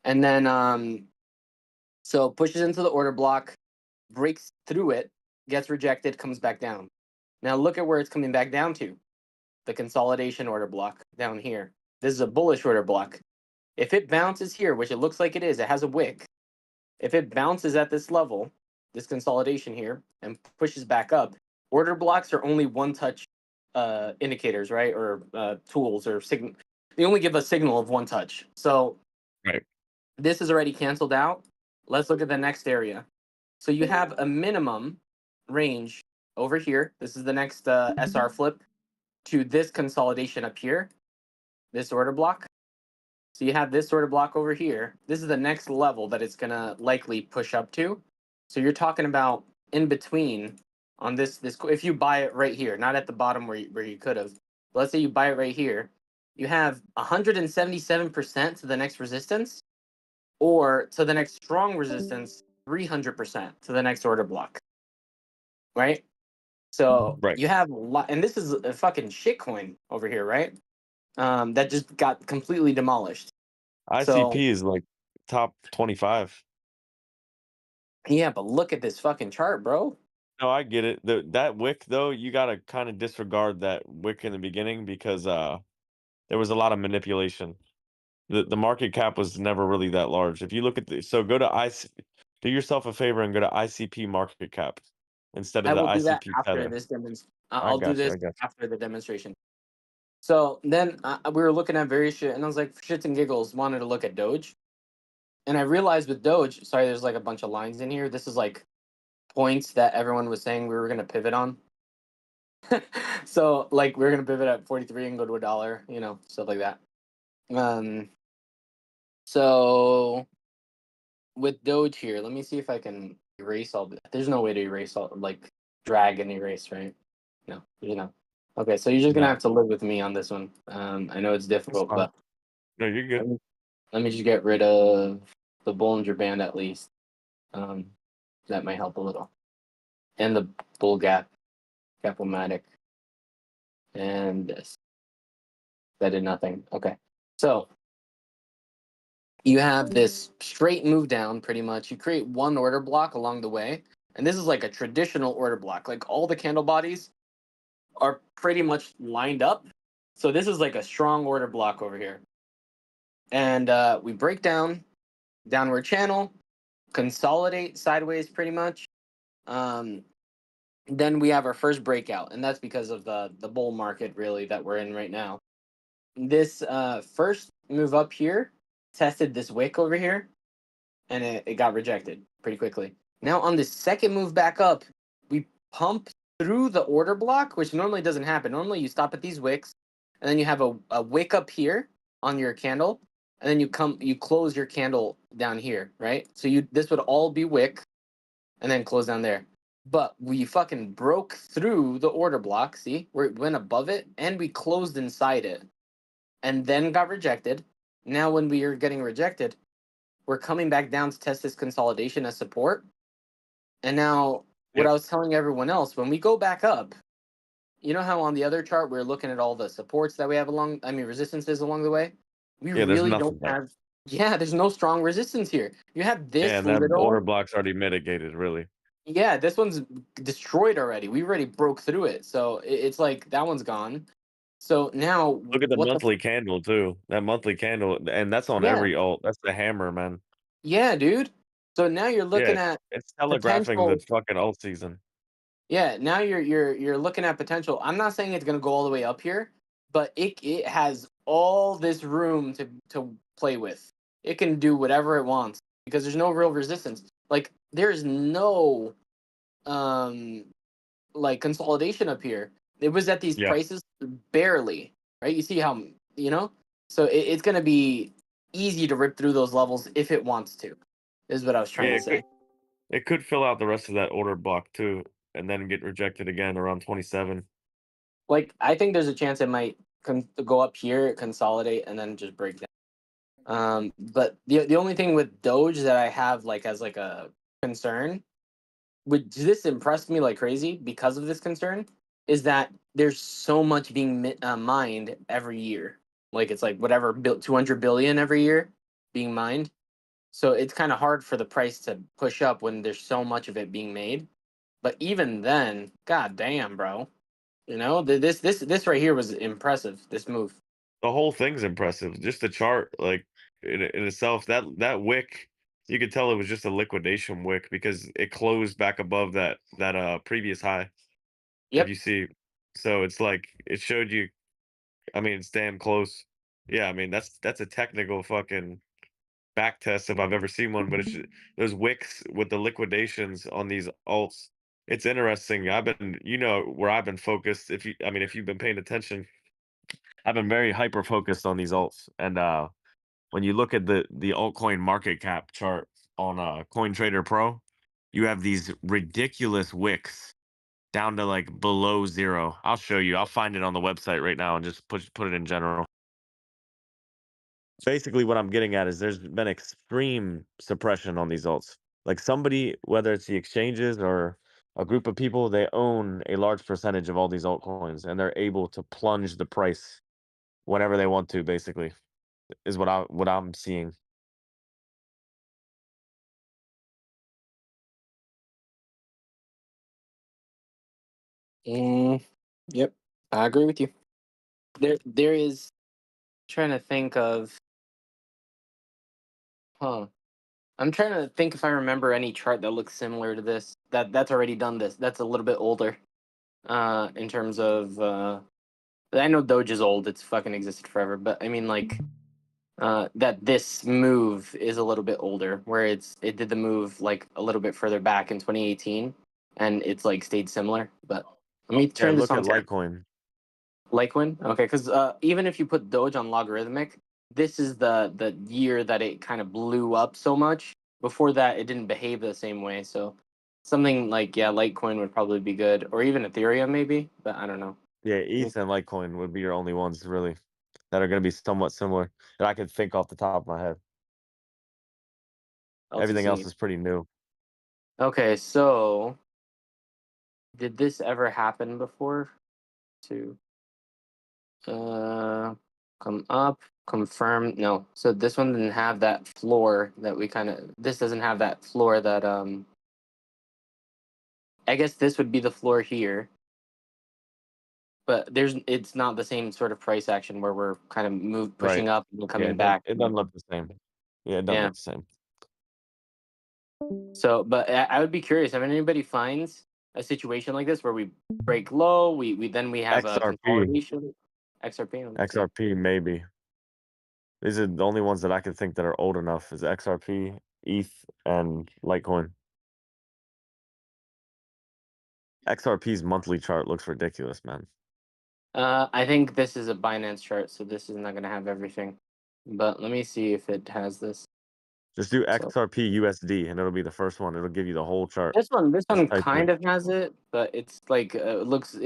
Right. And then so pushes into the order block, breaks through it, gets rejected, comes back down. Now look at where it's coming back down to. The consolidation order block down here. This is a bullish order block. If it bounces here, which it looks like it is, it has a wick. If it bounces at this level, this consolidation here, and pushes back up, order blocks are only one touch indicators, right? Or tools or signal. They only give a signal of one touch. So Right. this is already canceled out. Let's look at the next area. So you have a minimum range over here. This is the next SR flip to this consolidation up here, this order block. So you have this order block over here. This is the next level that it's gonna likely push up to. So you're talking about in between on this if you buy it right here, not at the bottom where you could have. Let's say you buy it right here. You have 177% to the next resistance, or to the next strong resistance, 300% to the next order block. Right? So Right. you have a lot, and this is a fucking shitcoin over here, right? That just got completely demolished. So ICP is like top 25. yeah, but look at this fucking chart, bro. No, I get it. That wick though, you gotta kind of disregard that wick in the beginning because there was a lot of manipulation. The market cap was never really that large. If you look at go to do yourself a favor and go to ICP market cap instead of I the will do that ICP after tether. this demonstration. I I'll do got you. this I got you. after the demonstration. So then we were looking at various shit, and I was like, for shits and giggles, wanted to look at Doge, and I realized with Doge, sorry, there's like a bunch of lines in here. This is like points that everyone was saying we were gonna pivot on. So like we are gonna pivot at 43 and go to $1, you know, stuff like that. So with Doge here, let me see if I can erase all. There's no way to erase all, like drag and erase, right? No, you know. Okay, so you're just gonna No, have to live with me on this one. I know it's that's difficult, fine. but No, you're let good. me, let me just get rid of the Bollinger Band at least. Um, that might help a little. And the bull gap, Capomatic, and this. That did nothing. Okay, so you have this straight move down pretty much. You create one order block along the way, and this is like a traditional order block. Like all the candle bodies are pretty much lined up. So this is like a strong order block over here. And we break down, downward channel, consolidate sideways pretty much. Um, then we have our first breakout, and that's because of the bull market really that we're in right now. This first move up here tested this wick over here, and it got rejected pretty quickly. Now on the second move back up, we pump through the order block, which normally doesn't happen. Normally you stop at these wicks, and then you have a wick up here on your candle, and then you close your candle down here, right? So this would all be wick, and then close down there. But we fucking broke through the order block, see? We went above it, and we closed inside it, and then got rejected. Now when we are getting rejected, we're coming back down to test this consolidation as support. And now, what Yep. I was telling everyone else, when we go back up, you know how on the other chart we're looking at all the supports that we have resistances along the way? We Yeah, there's really nothing don't there. have, yeah, there's no strong resistance here. You have Yeah, this and that order little, block's already mitigated, really. yeah, this one's destroyed already. We already broke through it. So it's like that one's gone. So now, Look at the what the, monthly candle too. That monthly candle, and that's on yeah, every alt. That's the hammer, man. yeah, dude. So now you're Yeah, looking at it's telegraphing the potential. fucking alt season. Yeah, now you're looking at potential. I'm not saying it's gonna go all the way up here, but it has all this room to play with. It can do whatever it wants because there's no real resistance. Like there's no um like consolidation up here. It was at these Yeah, prices barely, right? You see how so it's gonna be easy to rip through those levels if it wants to. Is what I was yeah. trying to say. It could fill out the rest of that order block too, and then get rejected again around 27. Like I think there's a chance it might go up here, consolidate, and then just break down. But the only thing with Doge that I have like as like a concern, which this impressed me like crazy because of this concern, is that there's so much being mined every year. Like it's like whatever 200 billion every year being mined. So it's kind of hard for the price to push up when there's so much of it being made. But even then, god damn, bro. This right here was impressive. This move. The whole thing's impressive. Just the chart, like in itself, that wick, you could tell it was just a liquidation wick because it closed back above that previous high. If Yep. you see, so it's like it showed you. I mean, it's damn close. Yeah, I mean that's a technical fucking back test if I've ever seen one. But it's those wicks with the liquidations on these alts. It's interesting. I've been, where I've been focused. If you've been paying attention, I've been very hyper focused on these alts. And when you look at the altcoin market cap chart on CoinTrader Pro, you have these ridiculous wicks down to like below zero. I'll show you. I'll find it on the website right now and just put it in general. Basically, what I'm getting at is there's been extreme suppression on these alts. Like somebody, whether it's the exchanges or a group of people, they own a large percentage of all these altcoins, and they're able to plunge the price whenever they want to. Basically, is what I'm seeing. Yep. I agree with you. There is trying to think of I'm trying to think if I remember any chart that looks similar to this. That's already done this. That's a little bit older. In terms of I know Doge is old, it's fucking existed forever, but I mean like that this move is a little bit older, where it did the move like a little bit further back in 2018, and it's like stayed similar. But let me Yeah, turn this look at on to Litecoin. Litecoin. Okay, because even if you put Doge on logarithmic, this is the year that it kind of blew up so much. Before that, it didn't behave the same way. So something like Litecoin would probably be good, or even Ethereum maybe, but I don't know. Yeah, ETH and Litecoin would be your only ones really that are going to be somewhat similar that I could think off the top of my head. Everything else LTC. is pretty new. Okay, so did this ever happen before? To come up, confirm. No. So this one didn't have that floor that we kind of. This doesn't have that floor that I guess this would be the floor here. But it's not the same sort of price action where we're kind of pushing Right. up and Yeah, coming back. it doesn't look the same. Yeah, it doesn't Yeah. look the same. So, but I would be curious. I mean, anybody finds a situation like this where we break low, we have a XRP. consolidation. XRP. XRP maybe. These are the only ones that I can think that are old enough is XRP, ETH, and Litecoin. XRP's monthly chart looks ridiculous, man. I think this is a Binance chart, so this is not going to have everything. But let me see if it has this. Just do So XRP USD, and it'll be the first one. It'll give you the whole chart. this one Just type kind in. of has it, but it's like it looks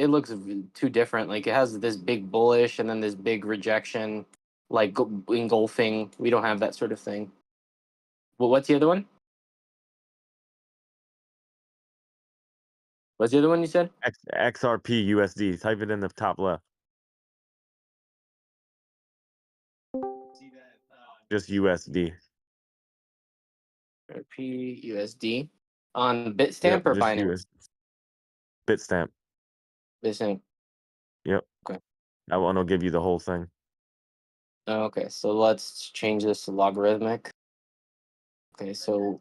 too different. Like it has this big bullish and then this big rejection, like engulfing. We don't have that sort of thing. Well, what's the other one? What's the other one you said? XRP USD. Type it in the top left. Just USD. XRP USD on Bitstamp Yep, or just Binance? Bitstamp. Bitstamp. Yep. Okay. That one will give you the whole thing. Okay, so let's change this to logarithmic. Okay, so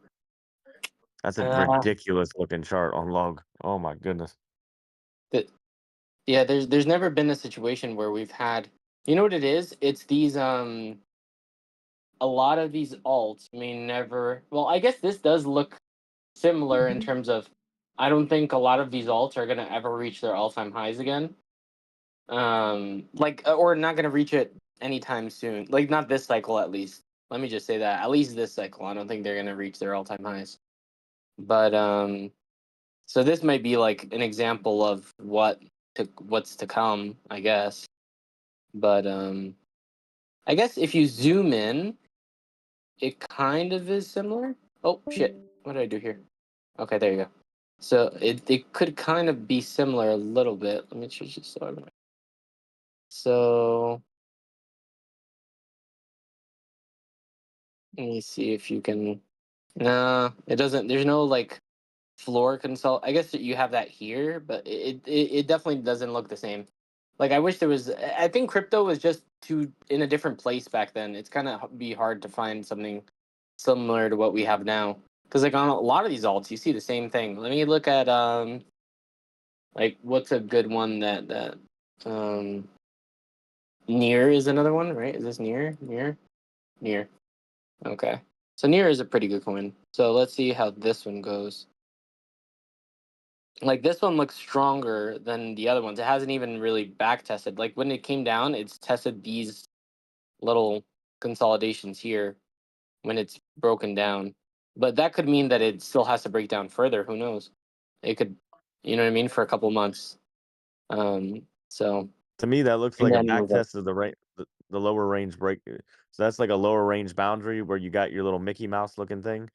That's a ridiculous looking chart on log. Oh my goodness. Yeah, there's never been a situation where we've had, you know what it is? It's these a lot of these alts may never, well, I guess this does look similar in terms of I don't think a lot of these alts are gonna ever reach their all-time highs again. Like or not gonna reach it anytime soon. Like not this cycle at least. Let me just say that. At least this cycle. I don't think they're gonna reach their all-time highs. But so this might be like an example of what's to come, I guess. But I guess if you zoom in, it kind of is similar. Oh shit! What did I do here? Okay, there you go. So it could kind of be similar a little bit. Let me change this. So let me see if you can. Nah, it doesn't. There's no like floor consult. I guess you have that here, but it definitely doesn't look the same. Like I wish there was. I think crypto was just too in a different place back then. It's kind of be hard to find something similar to what we have now. Because like on a lot of these alts, you see the same thing. Let me look at like what's a good one that near is another one, right? Is this near? Okay, so near is a pretty good coin. So let's see how this one goes. Like this one looks stronger than the other ones. It hasn't even really back tested. Like when it came down, it's tested these little consolidations here when it's broken down. But that could mean that it still has to break down further. Who knows? It could, you know what I mean, for a couple months. So To me, that looks and like a then back move up. test of the lower range break. So that's like a lower range boundary where you got your little Mickey Mouse looking thing.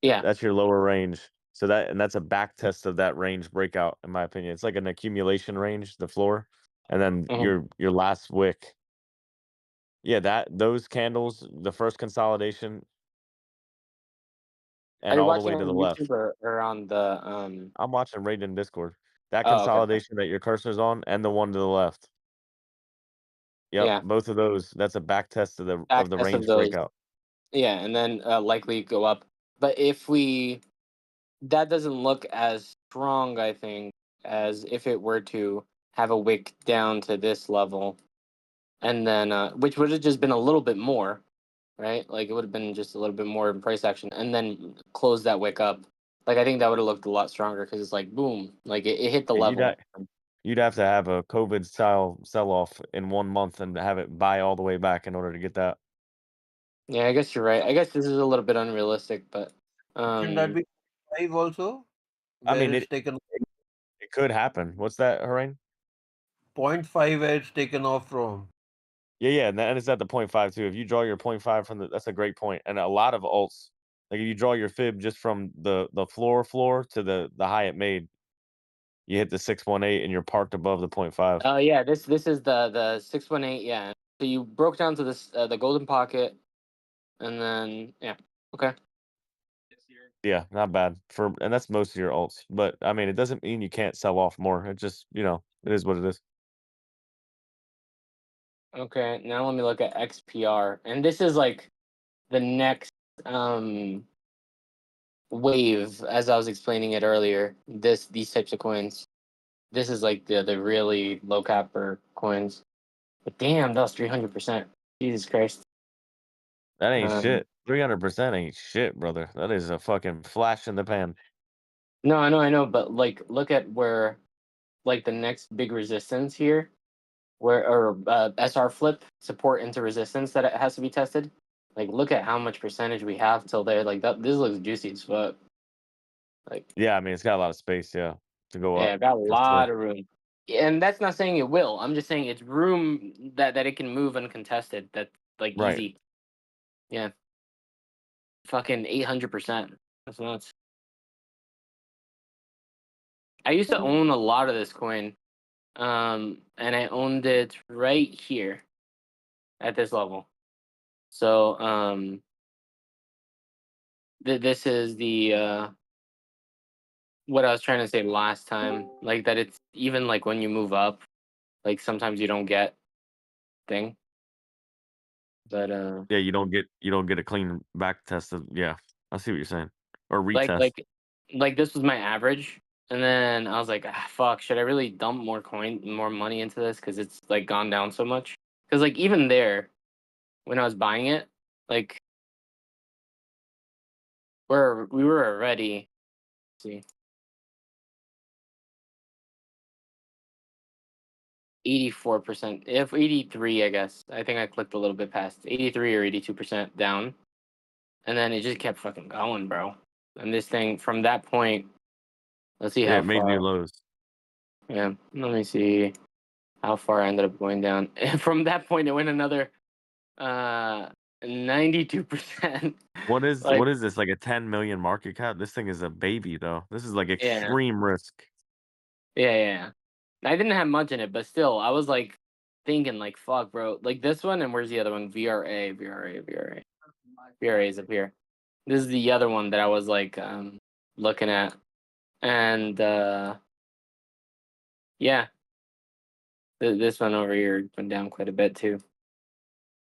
Yeah. That's your lower range. So that's a back test of that range breakout, in my opinion. It's like an accumulation range, the floor, and then your last wick. Yeah, those candles, the first consolidation, Are and you all the watching way to on the YouTube left. or on the I'm watching right in Discord. That Oh, okay. consolidation that your cursor's on, and the one to the left. Yep, Yeah. both of those. That's a back test of Back the test of range those. breakout. Yeah, and then likely go up. But that doesn't look as strong, I think, as if it were to have a wick down to this level, and then which would have just been a little bit more, right? Like it would have been just a little bit more in price action, and then close that wick up. Like I think that would have looked a lot stronger because it's like boom, like it hit the Yeah, level. you'd have to have a COVID style sell off in 1 month and have it buy all the way back in order to get that. Yeah, I guess you're right. I guess this is a little bit unrealistic, but Can that be live also? I Where mean, it's taken. it could happen. What's that, Harain? 0.5 where it's taken off from. Yeah, and it's at the 0.5 too. If you draw your 0.5 from that's a great point. And a lot of alts, like if you draw your fib just from the floor to the high it made, you hit the 618 and you're parked above the 0.5. Oh yeah, this is the 618. Yeah, so you broke down to this the golden pocket, and then yeah, okay. Yeah, not bad and that's most of your alts. But I mean, it doesn't mean you can't sell off more. It just it is what it is. Okay, now let me look at XPR, and this is like the next wave, as I was explaining it earlier. These types of coins. This is like the really low capper coins. But damn, that was 300%. Jesus Christ. That ain't Um, shit. 300% ain't shit, brother. That is a fucking flash in the pan. No, I know, but like, look at where, like, the next big resistance here, or SR flip support into resistance that it has to be tested. Like, look at how much percentage we have till there. Like that, this looks juicy as fuck. Like, Yeah, I mean, it's got a lot of space, to go up. yeah, got a For sure. lot of room. And that's not saying it will. I'm just saying it's room that it can move uncontested. That's like Right. easy. Yeah. Fucking 800%. That's nuts. I used to own a lot of this coin. And I owned it right here at this level. So this is the what I was trying to say last time, like that it's even like when you move up, like sometimes you don't get thing. But Yeah, you don't get a clean back test of I see what you're saying. Or retest. like this was my average, and then I was like, fuck, should I really dump more money into this because it's like gone down so much? Because like even there, when I was buying it, like we were already, let's see, 84%, if 83, I guess. I think I clicked a little bit past 83 or 82% down, and then it just kept fucking going, bro. And this thing from that point, let's see how It made far. new lows. Yeah, let me see how far I ended up going down. From that point, it went another 92%. What is Like, this, like a 10 million market cap? This thing is a baby though. This is like yeah, extreme risk. yeah. I didn't have much in it, but still, I was like thinking, like, fuck, bro. Like this one, and where's the other one? VRA is up here. This is the other one that I was like looking at, and yeah, this one over here went down quite a bit too.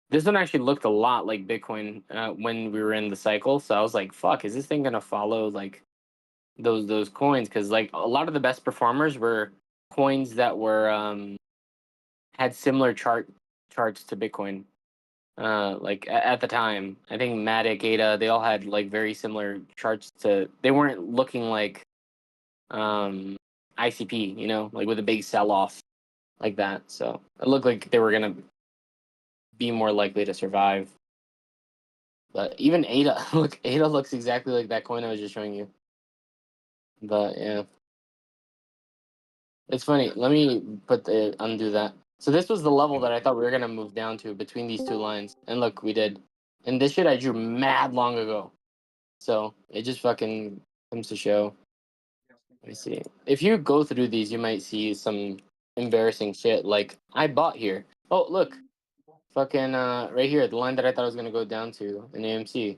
This one actually looked a lot like Bitcoin when we were in the cycle, so I was like, fuck, is this thing gonna follow like those coins? Because like a lot of the best performers were coins that were had similar charts to Bitcoin. Like at the time, I think Matic, ADA, they all had like very similar charts to. They weren't looking like ICP, like with a big sell off like that. So it looked like they were gonna be more likely to survive. But even ADA, look, ADA looks exactly like that coin I was just showing you. But yeah, it's funny. Let me undo that. So this was the level that I thought we were gonna move down to between these two lines, and look, we did. And this shit I drew mad long ago, so it just fucking comes to show. Let me see. If you go through these, you might see some embarrassing shit. Like I bought here. Oh look, fucking right here, the line that I thought I was gonna go down to in AMC,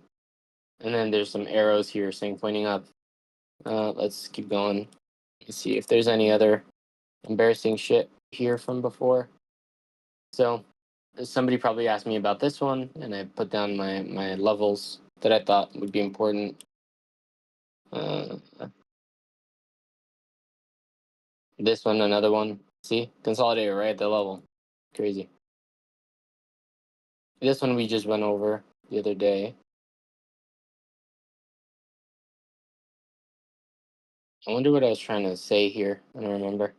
and then there's some arrows here saying pointing up. Let's keep going. Let's see if there's any other embarrassing shit here from before. So somebody probably asked me about this one, and I put down my levels that I thought would be important. This one, another one. See, consolidated right at the level. Crazy. This one we just went over the other day. I wonder what I was trying to say here. I don't remember.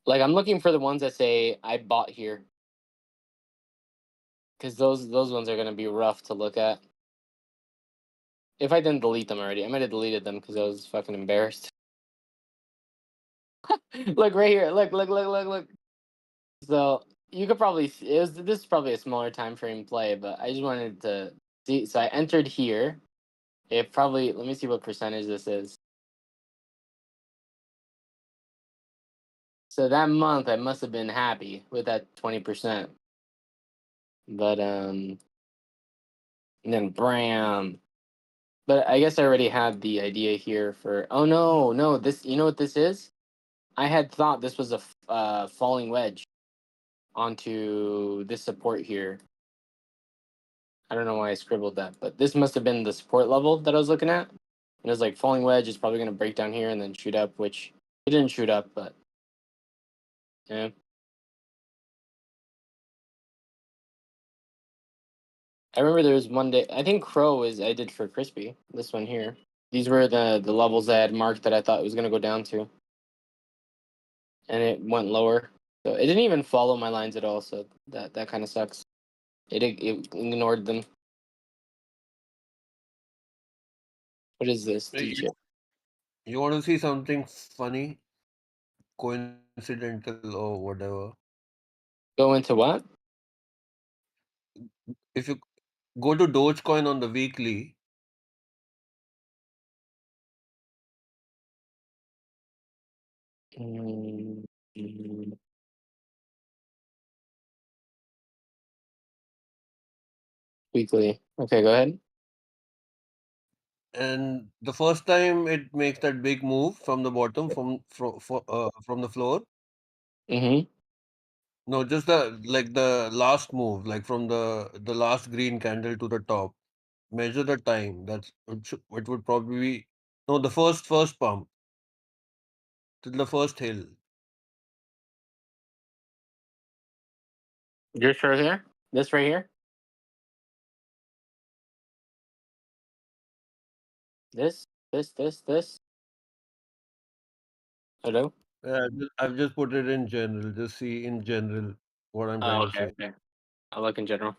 Like I'm looking for the ones that say I bought here, because those ones are gonna be rough to look at. If I didn't delete them already, I might have deleted them because I was fucking embarrassed. Look right here. Look. So you could probably this is probably a smaller time frame play, but I just wanted to see. So I entered here. It probably, let me see what percentage this is. So that month I must have been happy with that 20%. But and then bram. But I guess I already had the idea here for, oh no, this, you know what this is? I had thought this was a falling wedge onto this support here. I don't know why I scribbled that, but this must have been the support level that I was looking at. And it was like falling wedge is probably going to break down here and then shoot up, which it didn't shoot up, but yeah. I remember there was one day, I think Crow I did for Crispy, this one here. These were the levels I had marked that I thought it was going to go down to. And it went lower. So it didn't even follow my lines at all, so that kind of sucks. It ignored them. What is this? Hey, DJ? You want to see something funny, coincidental, or whatever? Go into what? If you go to Dogecoin on the weekly, Mm, Weekly. Okay, go ahead. and the first time it makes that big move from the bottom, from the floor. Mm-hmm. No, just the last move, like from the last green candle to the top. Measure the time. It would probably be, no, the first pump to the first hill. Just right here? This right here? This? Hello? I've just put it in general. Just see in general what I'm Oh, trying to okay, say. okay. I'll look in general.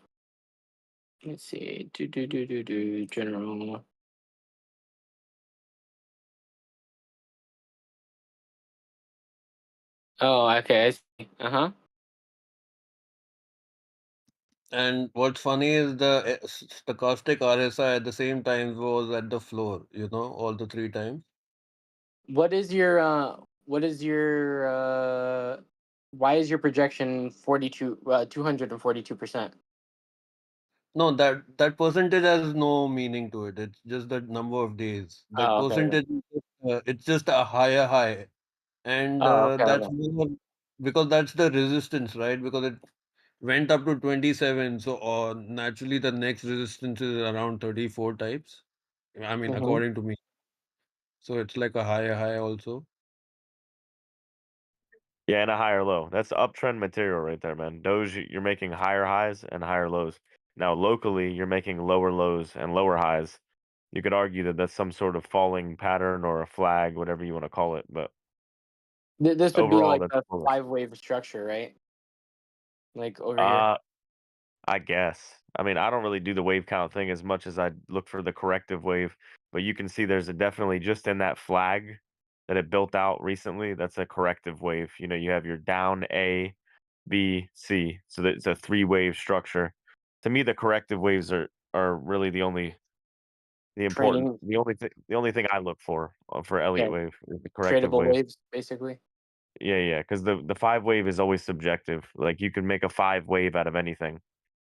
Let's see. General. Oh, okay. I see. Uh-huh. And what's funny is the stochastic RSI at the same time was at the floor, all the three times. What is your why is your projection 242%? No, that percentage has no meaning to it. It's just the number of days. That Oh, okay. percentage, it's just a higher high, and Oh, okay, that's okay. more because that's the resistance, right? Because it went up to 27, so naturally the next resistance is around 34 types. I mean, Mm-hmm. according to me. So it's like a higher high also. Yeah, and a higher low. That's uptrend material right there, man. Doge, you're making higher highs and higher lows. Now, locally, you're making lower lows and lower highs. You could argue that that's some sort of falling pattern or a flag, whatever you want to call it. But This would be overall, like that's a bullish. 5-wave structure, right? Like over here. Uh, I guess. I mean, I don't really do the wave count thing as much as I look for the corrective wave. But you can see there's definitely just in that flag that it built out recently. That's a corrective wave. You have your down A, B, C. So it's a 3-wave structure. To me, the corrective waves are really Trading, the only thing I look for Elliott yeah, wave is the corrective tradable wave. waves, basically. Yeah, because the 5-wave is always subjective. Like you can make a 5-wave out of anything.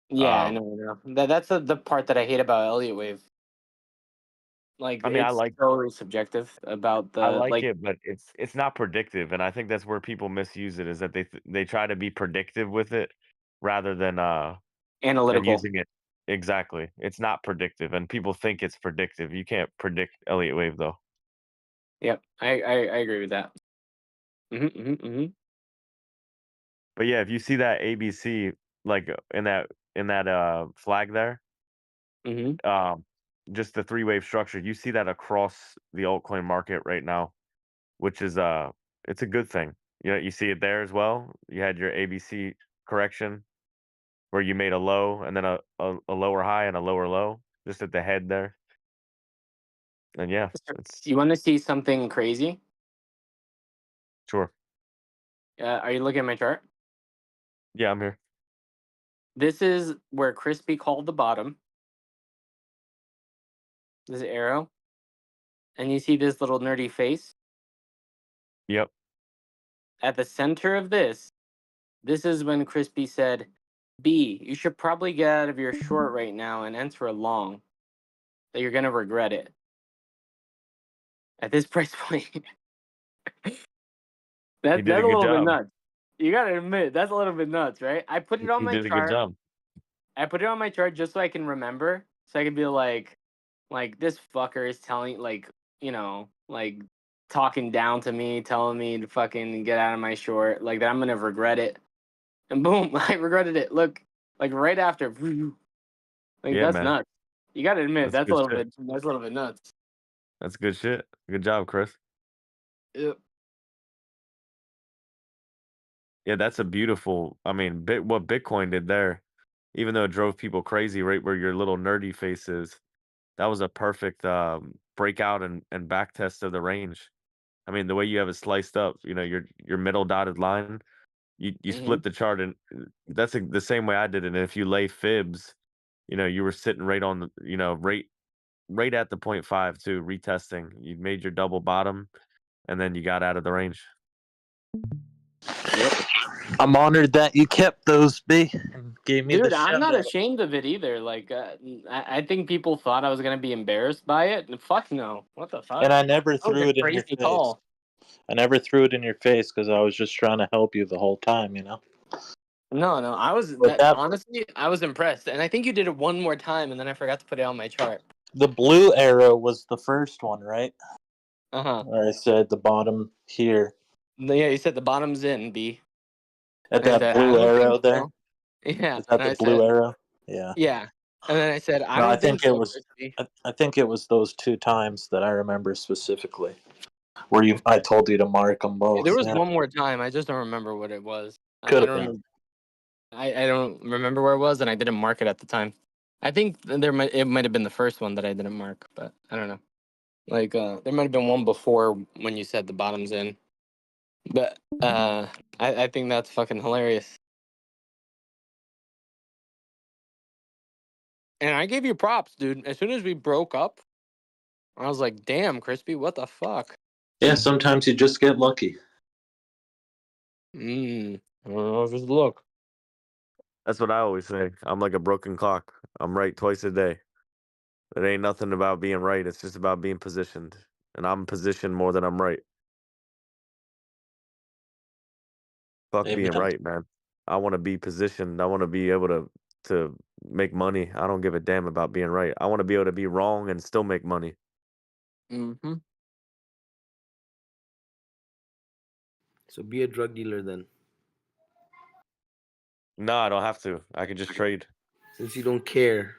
Yeah, I know. That's the part that I hate about Elliott wave. Like I mean, it's totally subjective about I the like like it, but it's not predictive, and I think that's where people misuse it. Is that they try to be predictive with it rather than and analytical. using it exactly. It's not predictive, and people think it's predictive. You can't predict Elliott wave though. Yep, I agree with that. Mm-hmm. But yeah, if you see that ABC like in that flag there, Mm-hmm. just the 3-wave structure, you see that across the altcoin market right now, which is it's a good thing. You see it there as well. You had your ABC correction where you made a low and then a lower high and a lower low just at the head there. And yeah, it's You want to see something crazy? Sure. Are you looking at my chart? Yeah, I'm here. This is where Crispy called the bottom. This arrow. And you see this little nerdy face? Yep. At the center of this is when Crispy said, B, you should probably get out of your short right now and enter a long. That you're going to regret it. At this price point. You did That's a a good little bit job. nuts. You got to admit, that's a little bit nuts, right? I put it on You my did a good chart. job. I put it on my chart just so I can remember. So I can be like this fucker is telling, like talking down to me, telling me to fucking get out of my short, like that I'm gonna regret it. And boom, I regretted it. Look, like right after, like Yeah, that's man. nuts. You gotta admit That's that's a good little shit. bit nuts. That's good shit. Good job, Chris. Yep. Yeah, that's a beautiful. I mean, what Bitcoin did there, even though it drove people crazy, right where your little nerdy face is, that was a perfect breakout and back test of the range. I mean, the way you have it sliced up, your middle dotted line, you split the chart, and that's the same way I did it. And if you lay fibs, you were sitting right on the, right at the 0.5 too, retesting. You made your double bottom, and then you got out of the range. Yep. I'm honored that you kept those, B, and gave me Dude, the I'm not shout-out. ashamed of it either. Like, I think people thought I was gonna be embarrassed by it. Fuck no. What the fuck? And I never That was threw a it in your crazy face. call. I never threw it in your face because I was just trying to help you the whole time, No, I was But that honestly, I was impressed, and I think you did it one more time, and then I forgot to put it on my chart. the blue arrow was the first one, right? Uh-huh. Where I said the bottom here. Yeah, you said the bottom's in, B. At And I that said, I blue don't arrow think there? so. Yeah. Is that And the I blue said, arrow? Yeah. yeah. And then I said, I No, I don't think think it so, was Crispy. I think it was those two times that I remember specifically. Where I told you to mark them both. There was Yeah. one more time. I just don't remember what it was. Could I have don't been. remember. I don't remember where it was, and I didn't mark it at the time. I think it might have been the first one that I didn't mark, but I don't know. Like there might have been one before when you said the bottom's in. But I think that's fucking hilarious. And I gave you props, dude. As soon as we broke up, I was like, damn, Crispy, what the fuck? Yeah, sometimes you just get lucky. I don't know if it's luck. That's what I always say. I'm like a broken clock. I'm right twice a day. It ain't nothing about being right. It's just about being positioned. And I'm positioned more than I'm right. Fuck being Amen. right, man. I want to be positioned. I want to be able to make money. I don't give a damn about being right. I want to be able to be wrong and still make money. Mm-hmm. So be a drug dealer then, No, I don't have to. I can just trade. since you don't care.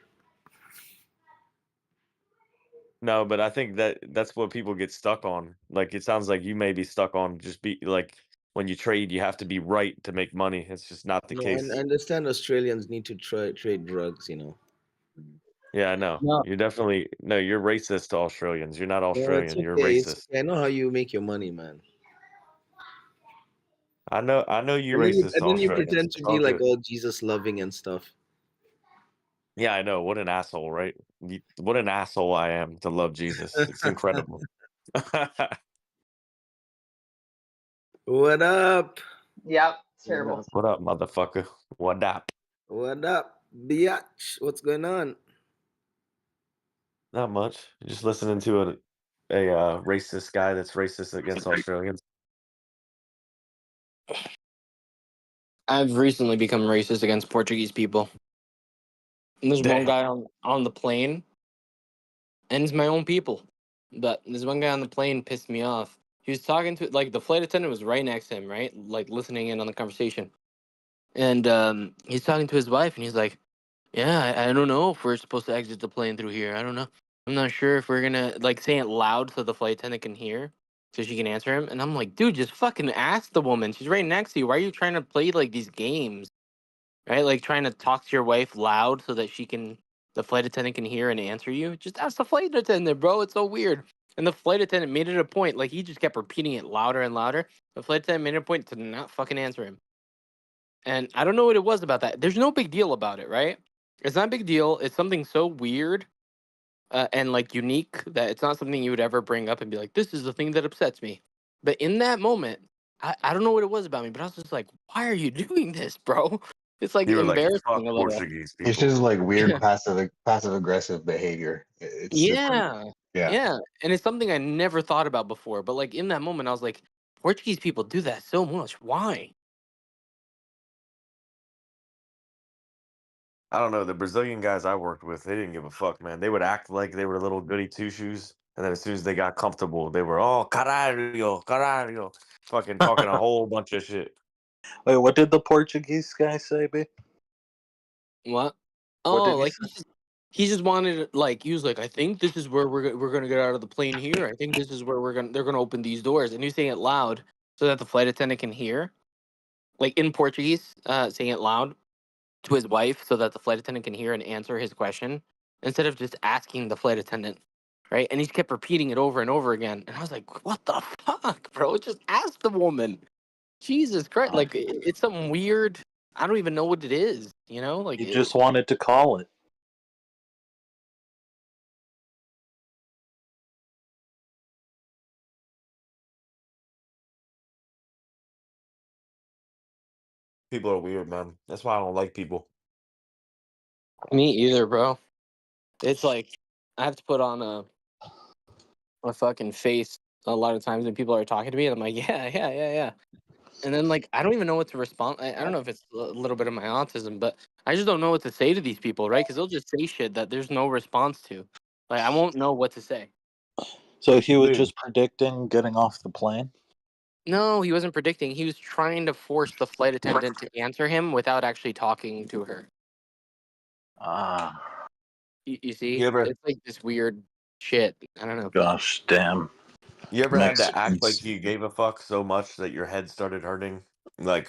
No, but I think that's what people get stuck on. Like it sounds like you may be stuck on just be like when you trade, you have to be right to make money. It's just not the No, and I case. understand Australians need to trade drugs. Yeah, I know. No. You're definitely no, you're racist to Australians. You're not No, it's Australian, you're okay. It's racist. okay. I know how you make your money, man. I know you're And then racist to you Australians. pretend It's to all be like good. all Jesus loving and stuff. Yeah, I know. What an asshole, right? What an asshole I am to love Jesus. It's incredible. What up? Yep, it's Yeah. terrible. What up, motherfucker? What up? What up, biatch? What's going on? Not much. Just listening to a racist guy that's racist against Australians. I've recently become racist against Portuguese people. And there's one Damn. guy on the plane, and it's my own people. But this one guy on the plane pissed me off. He was talking to, like, the flight attendant was right next to him, right? Like, listening in on the conversation. And he's talking to his wife, and he's like, yeah, I don't know if we're supposed to exit the plane through here. I don't know. I'm not sure if we're gonna, like, say it loud so the flight attendant can hear, so she can answer him. And I'm like, dude, just fucking ask the woman. She's right next to you. Why are you trying to play, like, these games? Right? Like, trying to talk to your wife loud so that the flight attendant can hear and answer you. Just ask the flight attendant, bro. It's so weird. And the flight attendant made it a point, like he just kept repeating it louder and louder. The flight attendant made it a point to not fucking answer him. And I don't know what it was about that. There's no big deal about it, right? It's not a big deal. It's something so weird and like unique that it's not something you would ever bring up and be like, this is the thing that upsets me. But in that moment, I don't know what it was about me, but I was just like, why are you doing this, bro? It's like You were like, embarrassing fuck a little. Portuguese people. It's just like weird passive aggressive behavior. It's different. Yeah. Yeah. And it's something I never thought about before. But like in that moment, I was like, Portuguese people do that so much. Why? I don't know. The Brazilian guys I worked with, they didn't give a fuck, man. They would act like they were little goody two shoes, and then as soon as they got comfortable, they were caralho, caralho, fucking talking a whole bunch of shit. Wait, what did the Portuguese guy say, B? What? What did Oh, he like say? he just wanted like he was like, I think this is where we're gonna get out of the plane here. I think this is where they're gonna open these doors, and he's saying it loud so that the flight attendant can hear, like in Portuguese, saying it loud to his wife so that the flight attendant can hear and answer his question instead of just asking the flight attendant, right? And he kept repeating it over and over again, and I was like, what the fuck, bro? Just ask the woman. Jesus Christ, like it's something weird. I don't even know what it is, you know? Like He just wanted to call it. People are weird, man. That's why I don't like people. Me either, bro. It's like I have to put on a fucking face a lot of times when people are talking to me, and I'm like, yeah. And then like I don't even know what to respond. I don't know if it's a little bit of my autism, but I just don't know what to say to these people, right? Because they'll just say shit that there's no response to. Like I won't know what to say. So he was Dude. just predicting getting off the plane? No, he wasn't predicting. He was trying to force the flight attendant to answer him without actually talking to her. Ah, You see? You ever It's like this weird shit. I don't know. gosh, damn. you ever had to act like Mexicans. you gave a fuck so much that your head started hurting? Like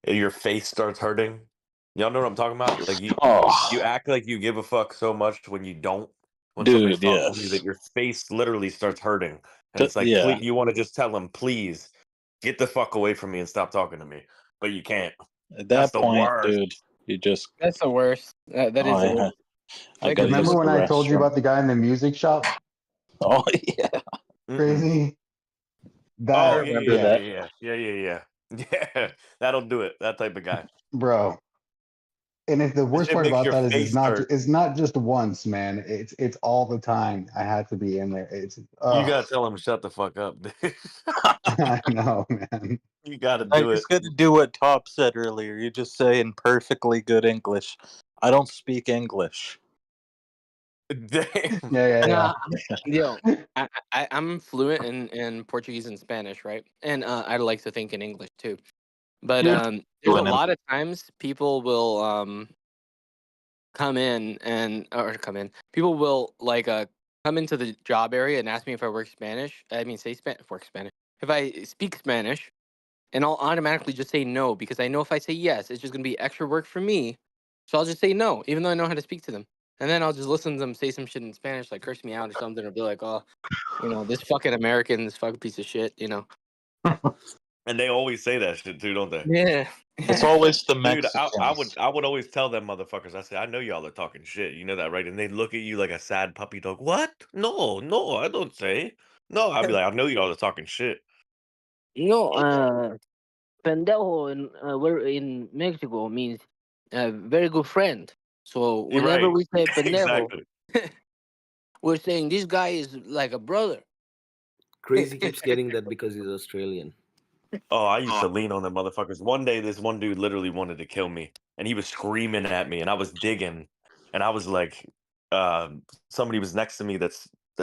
your face starts hurting? Y'all know what I'm talking about? Like you Oh, act like you give a fuck so much when you don't. When somebody's dude, talking to you, that yes. your face literally starts hurting. And it's like, Yeah, please, you want to just tell them, please, get the fuck away from me and stop talking to me. But you can't. at That's that the point, worst. dude, you just... That's the worst. That Oh, is the worst. I Like, gotta use Remember when the I told you restroom. about the guy in the music shop? Oh, yeah. Mm-mm. Crazy. Oh, That remember that. Yeah, that'll do it. That type of guy. bro. And if the That worst shit part makes about your that is face hurt. it's not just once, man. It's all the time. I had to be in there. It's You gotta tell him shut the fuck up, dude. I know, man. You gotta I do it. just gonna do what Top said earlier. You just say in perfectly good English, I don't speak English. Damn. Yeah. Yo, I'm fluent in Portuguese and Spanish, right? And I like to think in English too. But You're there's a fluent in- lot of times people will come in and or come in. People will like come into the job area and ask me if I work Spanish. I mean, say work Spanish. If I speak Spanish, and I'll automatically just say no because I know if I say yes, it's just gonna be extra work for me. So I'll just say no, even though I know how to speak to them. And then I'll just listen to them say some shit in Spanish, like curse me out or something, or be like, "Oh, this fucking American, this fucking piece of shit," And they always say that shit too, don't they? Yeah. It's always the Dude, Mexicans. I would always tell them motherfuckers. I say, I know y'all are talking shit. You know that, right? And they look at you like a sad puppy dog. What? No, I don't say. No, I'd be like, I know y'all are talking shit. Pendejo in Mexico means a very good friend. So You're whenever right. we say pendejo, Exactly. we're saying this guy is like a brother. Crazy keeps getting that because he's Australian. Oh, I used to lean on them motherfuckers. One day, this one dude literally wanted to kill me, and he was screaming at me, and I was digging, and I was like, somebody was next to me that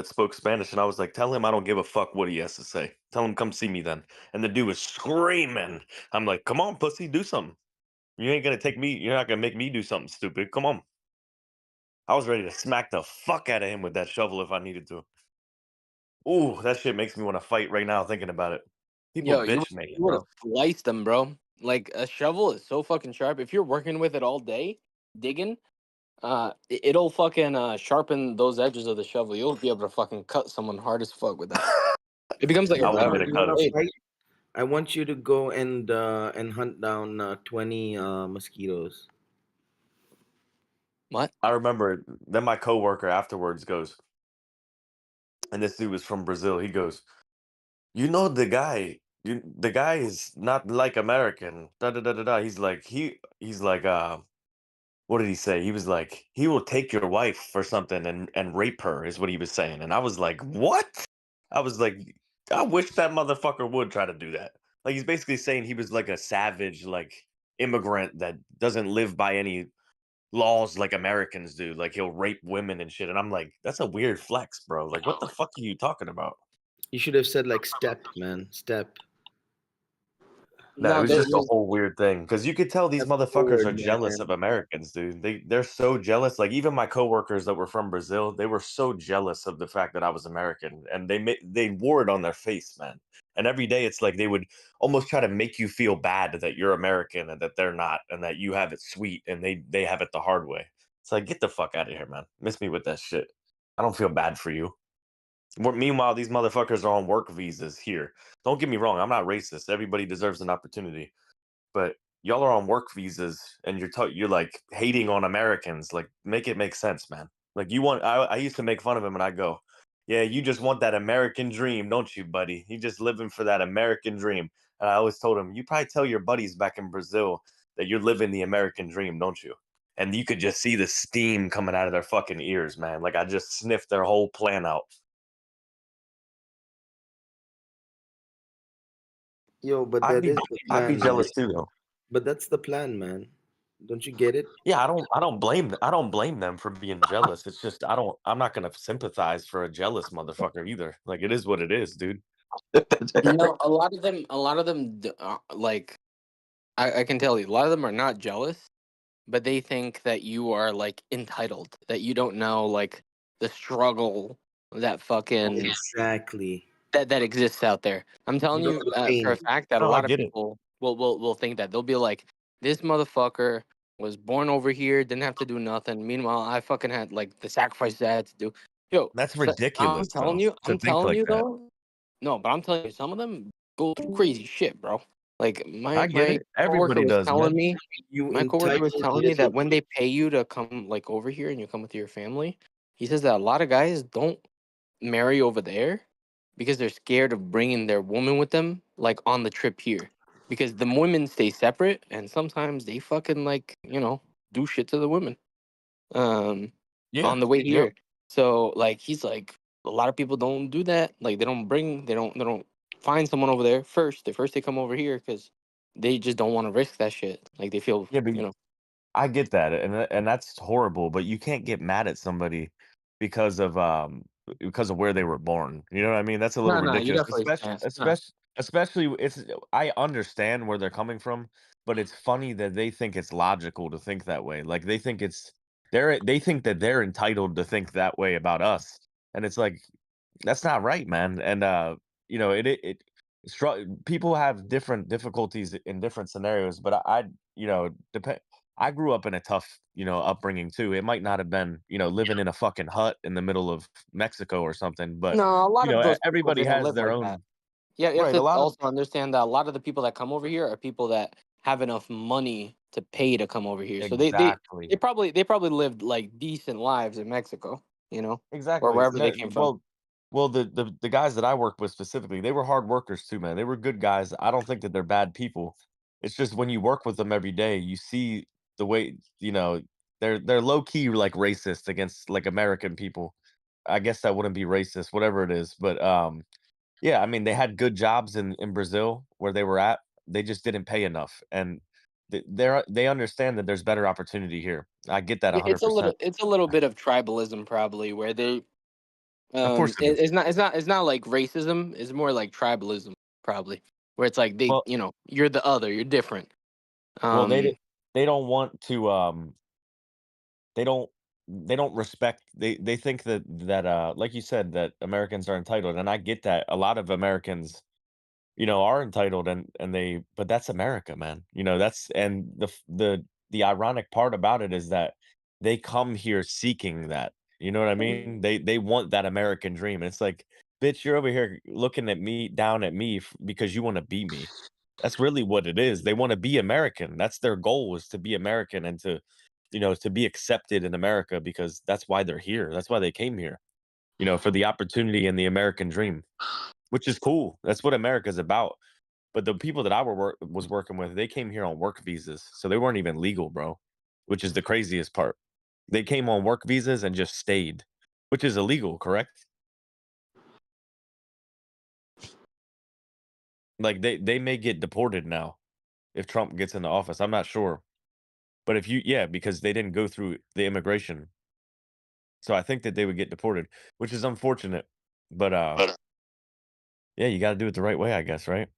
spoke Spanish, and I was like, tell him I don't give a fuck what he has to say. Tell him come see me then. And the dude was screaming. I'm like, come on, pussy, do something. You ain't gonna take me. You're not gonna make me do something stupid. Come on. I was ready to smack the fuck out of him with that shovel if I needed to. Ooh, that shit makes me want to fight right now thinking about it. People Yo, bitch me, you would have bro. sliced them, bro. Like a shovel is so fucking sharp. If you're working with it all day, digging, It'll fucking sharpen those edges of the shovel. You'll be able to fucking cut someone hard as fuck with that. It becomes like You a I wanna want me rabbit. to you cut wanna him. Hey, fight? I want you to go and hunt down 20 mosquitoes. what? I remember. Then my coworker afterwards goes, and this dude was from Brazil. He goes, "You know the guy. The guy is not like American. Da da da da da." He's like what did he say? He was like, he will take your wife for something and rape her, is what he was saying. And I was like, what? I was like, I wish that motherfucker would try to do that. Like, he's basically saying he was like a savage, like immigrant that doesn't live by any laws like Americans do. Like, he'll rape women and shit. And I'm like, that's a weird flex, bro. Like, what the fuck are you talking about? You should have said like step, man. Step. No, it No, was just a there's whole weird thing because you could tell these Step motherfuckers are forward, jealous of man. Americans, dude. They're so jealous. Like even my coworkers that were from Brazil, they were so jealous of the fact that I was American, and they wore it on their face, man. And every day it's like they would almost try to make you feel bad that you're American and that they're not, and that you have it sweet and they have it the hard way. It's like get the fuck out of here, man. Miss me with that shit. I don't feel bad for you. Meanwhile, these motherfuckers are on work visas here. Don't get me wrong, I'm not racist. Everybody deserves an opportunity, but y'all are on work visas and you're like hating on Americans. Like, make it make sense, man. Like, I used to make fun of him and I go, yeah, you just want that American dream, don't you, buddy? You just living for that American dream. And I always told him, you probably tell your buddies back in Brazil that you're living the American dream, don't you? And you could just see the steam coming out of their fucking ears, man. Like, I just sniffed their whole plan out. Yo, but I'd that be is the I'd be plan, man. jealous too, though. But that's the plan, man. Don't you get it? Yeah, I don't blame them for being jealous. It's just I'm not gonna sympathize for a jealous motherfucker either. Like it is what it is, dude. no. A lot of them, like I can tell you, a lot of them are not jealous, but they think that you are like entitled, that you don't know like the struggle that fucking Exactly. that exists out there. I'm You telling don't you know the for a pain. fact that a No, I lot of get it. people will think that they'll be like, this motherfucker was born over here, didn't have to do nothing. Meanwhile, I fucking had like the sacrifices I had to do. Yo, That's so ridiculous though, to I'm think telling like you that. though. No, but I'm telling you, some of them go through crazy shit, bro. Like I get my it. coworker Everybody was does, telling man. me, You my coworker was entitled telling me little that when they pay you to come like over here and you come with your family, he says that a lot of guys don't marry over there because they're scared of bringing their woman with them like on the trip here because the women stay separate and sometimes they fucking like do shit to the women um Yeah. on the way Yep. here. So like he's like a lot of people don't do that, like they don't find someone over there first. They come over here because they just don't want to risk that shit, like they feel Yeah, but I get that, and that's horrible, but you can't get mad at somebody because of where they were born. You know what I mean? That's a little no, you ridiculous. definitely can't. No. Especially it's I understand where they're coming from, but it's funny that they think it's logical to think that way. Like they think that they're entitled to think that way about us. And it's like that's not right, man. And you know, people have different difficulties in different scenarios, but you know, depend I grew up in a tough, upbringing too. It might not have been, living in a fucking hut in the middle of Mexico or something, but No, a lot of those people everybody didn't has live their like that. own Yeah, you have right. A to lot of also understand that a lot of the people that come over here are people that have enough money to pay to come over here. So exactly, they probably lived like decent lives in Mexico, or exactly. wherever they came from. Well, the guys that I work with specifically, they were hard workers too, man. They were good guys. I don't think that they're bad people. It's just when you work with them every day, you see the way, they're low key like racist against like American people. I guess that wouldn't be racist, whatever it is. But yeah, I mean, they had good jobs in Brazil where they were at. They just didn't pay enough, and they understand that there's better opportunity here. I get that Yeah, 100%. it's a little bit of tribalism probably where they Of course it is. it's not like racism, it's more like tribalism probably, where it's like Well, you're the other, you're different. well, Um they don't want to they don't they don't respect they think that like you said that Americans are entitled, and I get that a lot of Americans are entitled, and but that's America, man. That's and the ironic part about it is that they come here seeking that. You know what I mean? They want that American dream. And it's like, bitch, you're over here looking at me down at me because you want to be me. That's really what it is. They want to be American. That's their goal, is to be American and to, to be accepted in America, because that's why they're here. That's why they came here. For the opportunity and the American dream, which is cool. That's what America's about. But the people that I was working with, they came here on work visas, so they weren't even legal, bro. Which is the craziest part. They came on work visas and just stayed, which is illegal, correct? Like they may get deported now if Trump gets into office. I'm not sure, but because they didn't go through the immigration, so I think that they would get deported, which is unfortunate. But yeah, you got to do it the right way, I guess, right?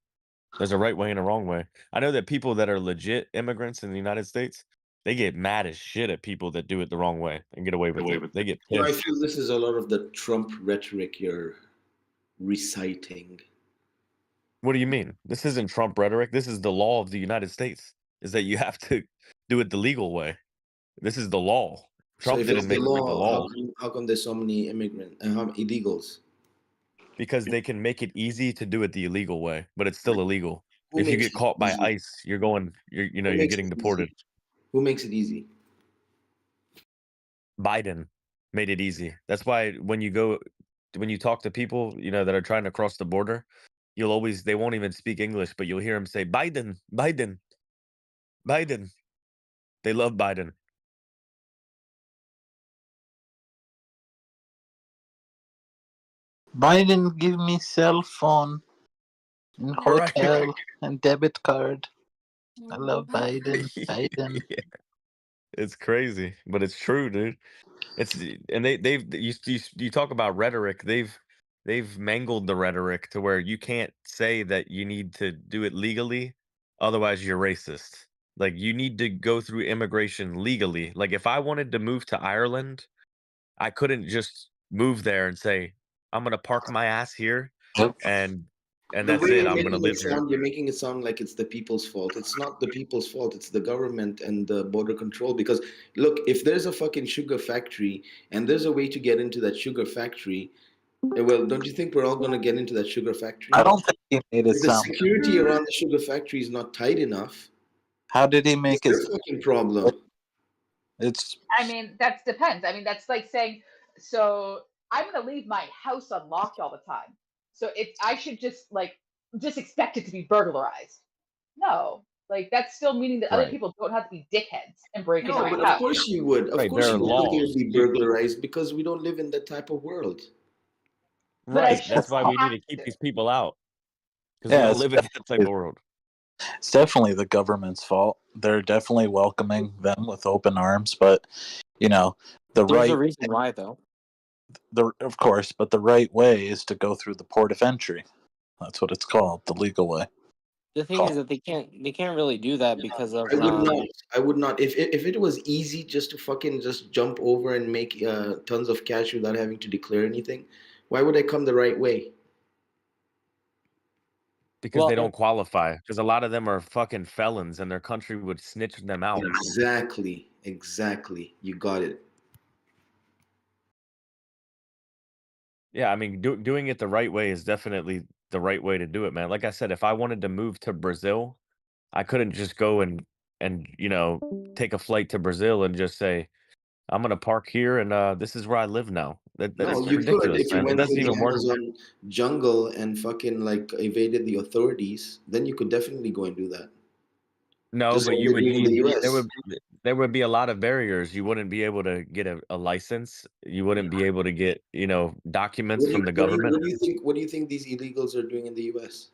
There's a right way and a wrong way. I know that people that are legit immigrants in the United States, they get mad as shit at people that do it the wrong way and get away with it. They get I pissed. feel this is a lot of the Trump rhetoric you're reciting. What do you mean? This isn't Trump rhetoric. This is the law of the United States, is that you have to do it the legal way. This is the law. So Trump if it's didn't the make the law, law how come there's so many illegals? because they can make it easy to do it the illegal way, but it's still illegal. Who If you makes get it caught by easy? ICE, you're Who makes getting it deported. easy? Who makes it easy? Biden made it easy. That's why when you talk to people, that are trying to cross the border, they won't even speak English, but you'll hear them say Biden, Biden, Biden. They love Biden. Biden give me cell phone and Right. hotel and debit card. I love Biden. Biden. Yeah. It's crazy, but it's true, dude. And you talk about rhetoric. They've mangled the rhetoric to where you can't say that you need to do it legally, otherwise you're racist. Like, you need to go through immigration legally. Like, if I wanted to move to Ireland, I couldn't just move there and say, I'm gonna park my ass here and The that's way it. you're I'm gonna making it live here. sound, you're making it sound like it's the people's fault. It's not the people's fault. It's the government and the border control. Because look, if there's a fucking sugar factory and there's a way to get into that sugar factory, well, don't you think we're all going to get into that sugar factory? I don't think he made it If the sound. security around the sugar factory is not tight enough, How did he it's make it? their fucking problem. It's I mean, that depends. I mean, that's like saying, so I'm going to leave my house unlocked all the time. So I should just expect it to be burglarized. No, like that's still meaning that other Right. people don't have to be dickheads and break into No, my but of house. course you would. Of Right. course There you are would think it would laws. be burglarized because we don't live in that type of world. But I Right. should That's why still we need to have keep to. these people out. Because we yeah, don't it's live in that type of world. it's definitely the government's fault. They're definitely welcoming them with open arms, but the There's right a reason why, though. of course, but the right way is to go through the port of entry. That's what it's called, the legal way. The thing is that they can't really do that because of I would not. I would not. If it was easy just to fucking just jump over and make tons of cash without having to declare anything, why would I come the right way? Because they don't qualify. Because a lot of them are fucking felons, and their country would snitch them out. Exactly. Exactly. You got it. Yeah, I mean, doing it the right way is definitely the right way to do it, man. Like I said, if I wanted to move to Brazil, I couldn't just go and take a flight to Brazil and just say, I'm gonna park here and this is where I live now. That's No, you could ridiculous, if you man. It went to doesn't the even work. Amazon jungle and fucking like evaded the authorities, then you could definitely go and do that. No, Just but like you they would do in the need US. there would be a lot of barriers. You wouldn't be able to get a license. You wouldn't be able to get, documents from the government. What do you think these illegals are doing in the US?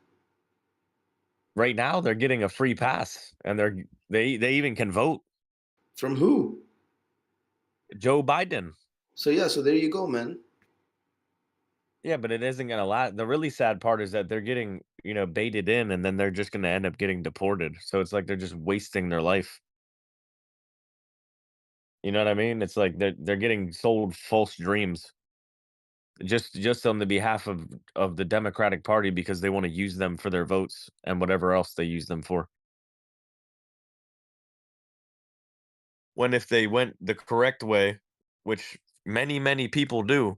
Right now, they're getting a free pass, and they even can vote. From who? Joe Biden. So yeah, so there you go, man. Yeah, but it isn't gonna last. The really sad part is that they're getting, baited in, and then they're just gonna end up getting deported. So it's like they're just wasting their life. You know what I mean? It's like they're getting sold false dreams just on the behalf of the Democratic Party because they want to use them for their votes and whatever else they use them for. when if they went the correct way, which many people do,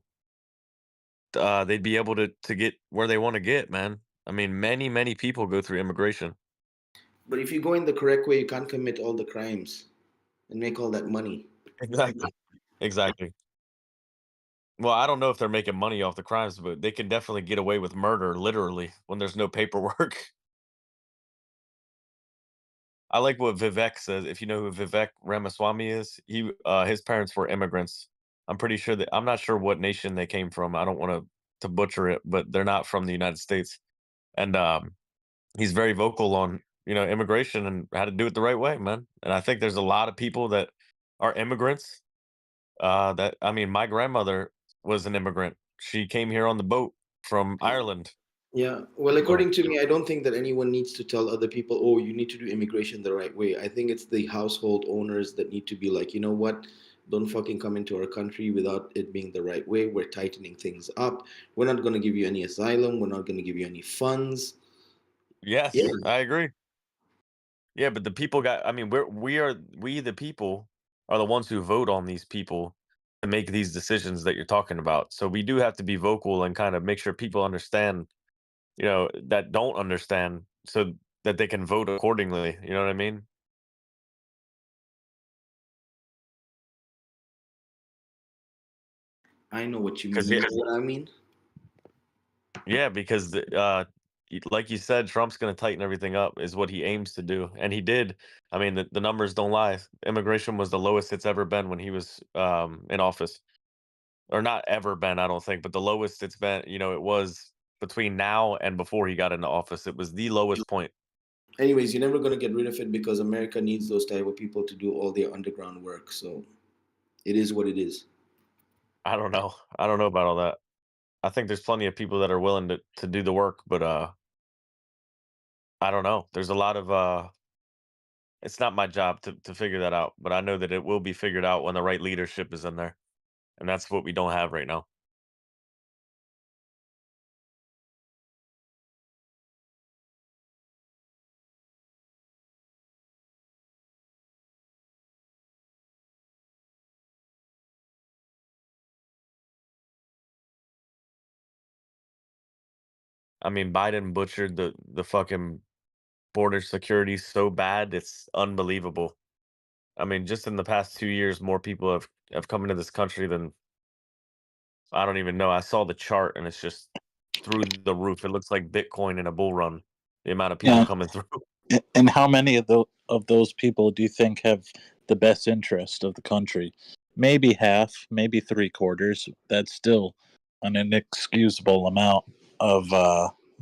they'd be able to get where they want to get, man. I mean, many people go through immigration. But if you go in the correct way, you can't commit all the crimes and make all that money. Exactly. Well, I don't know if they're making money off the crimes, but they can definitely get away with murder, literally, when there's no paperwork. I like what Vivek says. If you know who Vivek Ramaswamy is, his parents were immigrants. I'm pretty sure that I'm not sure what nation they came from. I don't want to butcher it, but they're not from the United States. And he's very vocal on immigration and how to do it the right way, man. And I think there's a lot of people that are immigrants. That I mean, my grandmother was an immigrant. She came here on the boat from Ireland. Yeah. Well, So according to me, I don't think that anyone needs to tell other people, oh, you need to do immigration the right way. I think it's the household owners that need to be like, you know what? Don't fucking come into our country without it being the right way. We're tightening things up. We're not going to give you any asylum. We're not going to give you any funds. Yeah. yes, I agree. Yeah, but the people got. I mean, we the people are the ones who vote on these people to make these decisions that you're talking about. So we do have to be vocal and kind of make sure people understand, that don't understand, so that they can vote accordingly. You know what I mean? I know what you mean. Because You know what I mean? yeah, because like you said, Trump's going to tighten everything up, is what he aims to do, and he did. I mean, the numbers don't lie. Immigration was the lowest it's ever been when he was in office, or not ever been, I don't think, but the lowest it's been. It was between now and before he got into office. It was the lowest point. Anyways, you're never going to get rid of it because America needs those type of people to do all their underground work. So it is what it is. I don't know. I don't know about all that. I think there's plenty of people that are willing to do the work, but I don't know. There's a lot of it's not my job to figure that out, but I know that it will be figured out when the right leadership is in there. And that's what we don't have right now. I mean, Biden butchered the fucking border security so bad, it's unbelievable. I mean, just in the past 2 years, more people have come into this country than I don't even know. I saw the chart and it's just through the roof. It looks like Bitcoin in a bull run. The amount of people Yeah. coming through. And how many of those people do you think have the best interest of the country? Maybe half, maybe three quarters. That's still an inexcusable amount of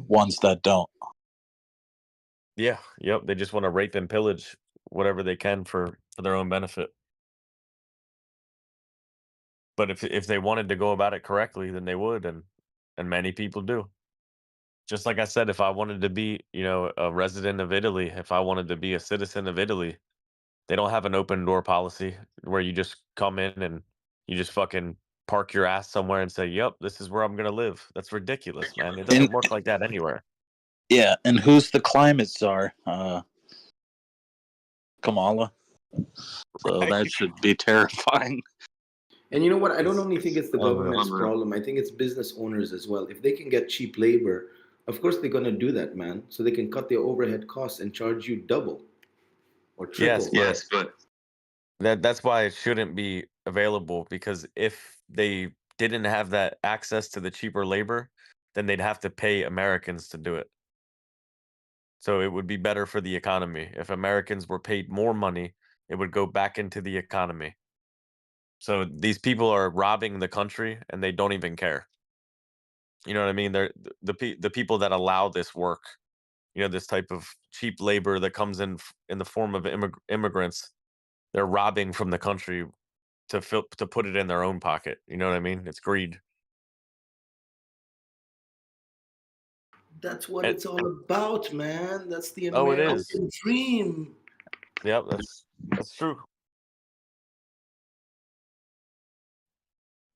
ones that don't. Yeah, yep. They just want to rape and pillage whatever they can for their own benefit. But if they wanted to go about it correctly, then they would, and many people do. Just like I said, if I wanted to be, a resident of Italy, if I wanted to be a citizen of Italy, they don't have an open door policy where you just come in and you just fucking park your ass somewhere and say, "Yep, this is where I'm gonna live." That's ridiculous, man. It doesn't work like that anywhere. Yeah, and who's the climate czar? Kamala. So Right? that should be terrifying. And you know what? I don't It's only think it's the unreal. government's problem. I think it's business owners as well. If they can get cheap labor, of course they're going to do that, man. So they can cut their overhead costs and charge you double or triple. Yes, but that's why it shouldn't be available, because if they didn't have that access to the cheaper labor, then they'd have to pay Americans to do it. So it would be better for the economy. If Americans were paid more money, it would go back into the economy. So these people are robbing the country and they don't even care. You know what I mean? They're the people that allow this work, this type of cheap labor that comes in the form of immigrants. They're robbing from the country to put it in their own pocket. You know what I mean? It's greed. That's what And, it's all about, man. That's the oh, it is. American dream. Yep, that's true.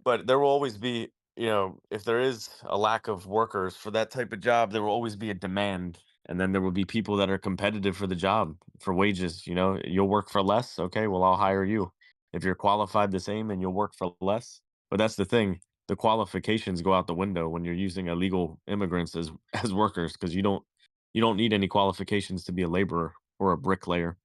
But there will always be, if there is a lack of workers for that type of job, there will always be a demand And then there will be people that are competitive for the job, for wages. You know, you'll work for less. Okay, well, I'll hire you. If you're qualified the same and you'll work for less. But that's the thing. The qualifications go out the window when you're using illegal immigrants as as workers, because you don't need any qualifications to be a laborer or a bricklayer.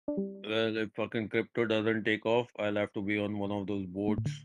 Well, if fucking crypto doesn't take off, I'll have to be on one of those boats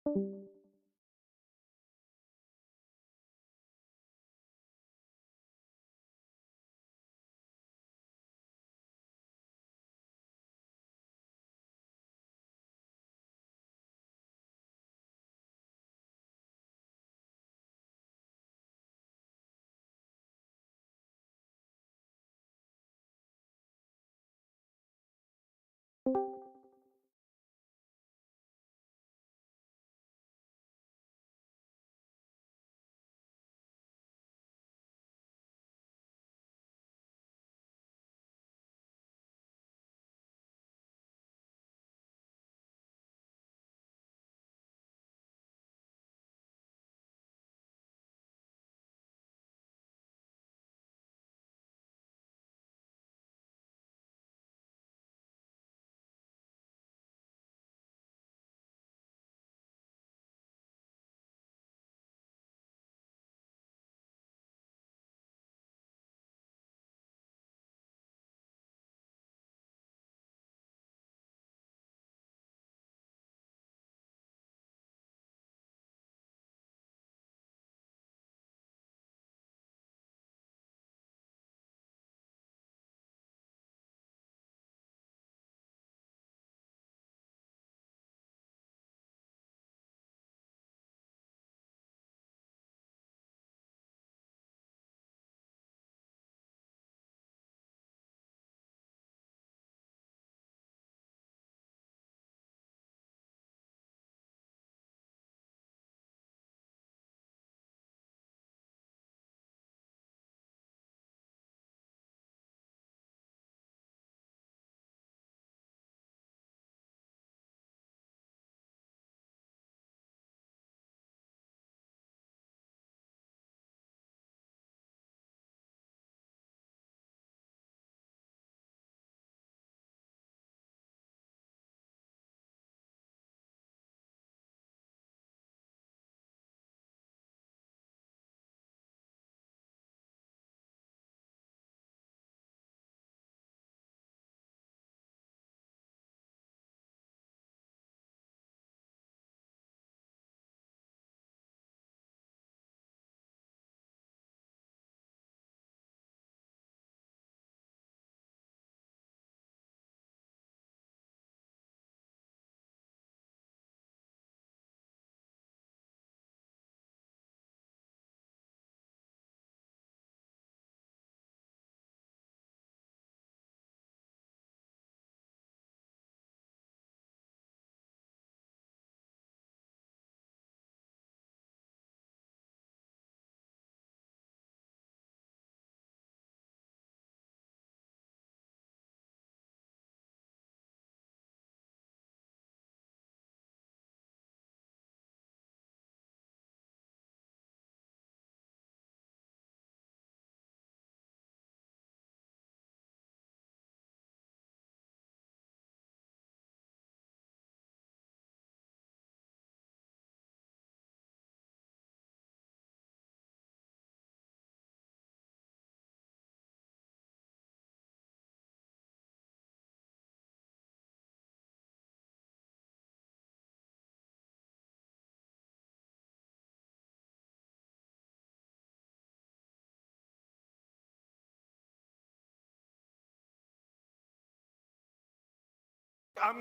I'm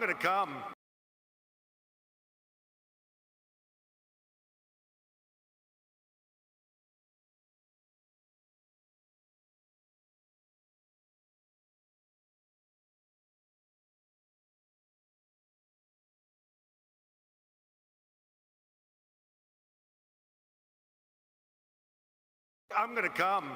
gonna come. I'm gonna come.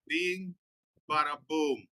Bing, bada boom.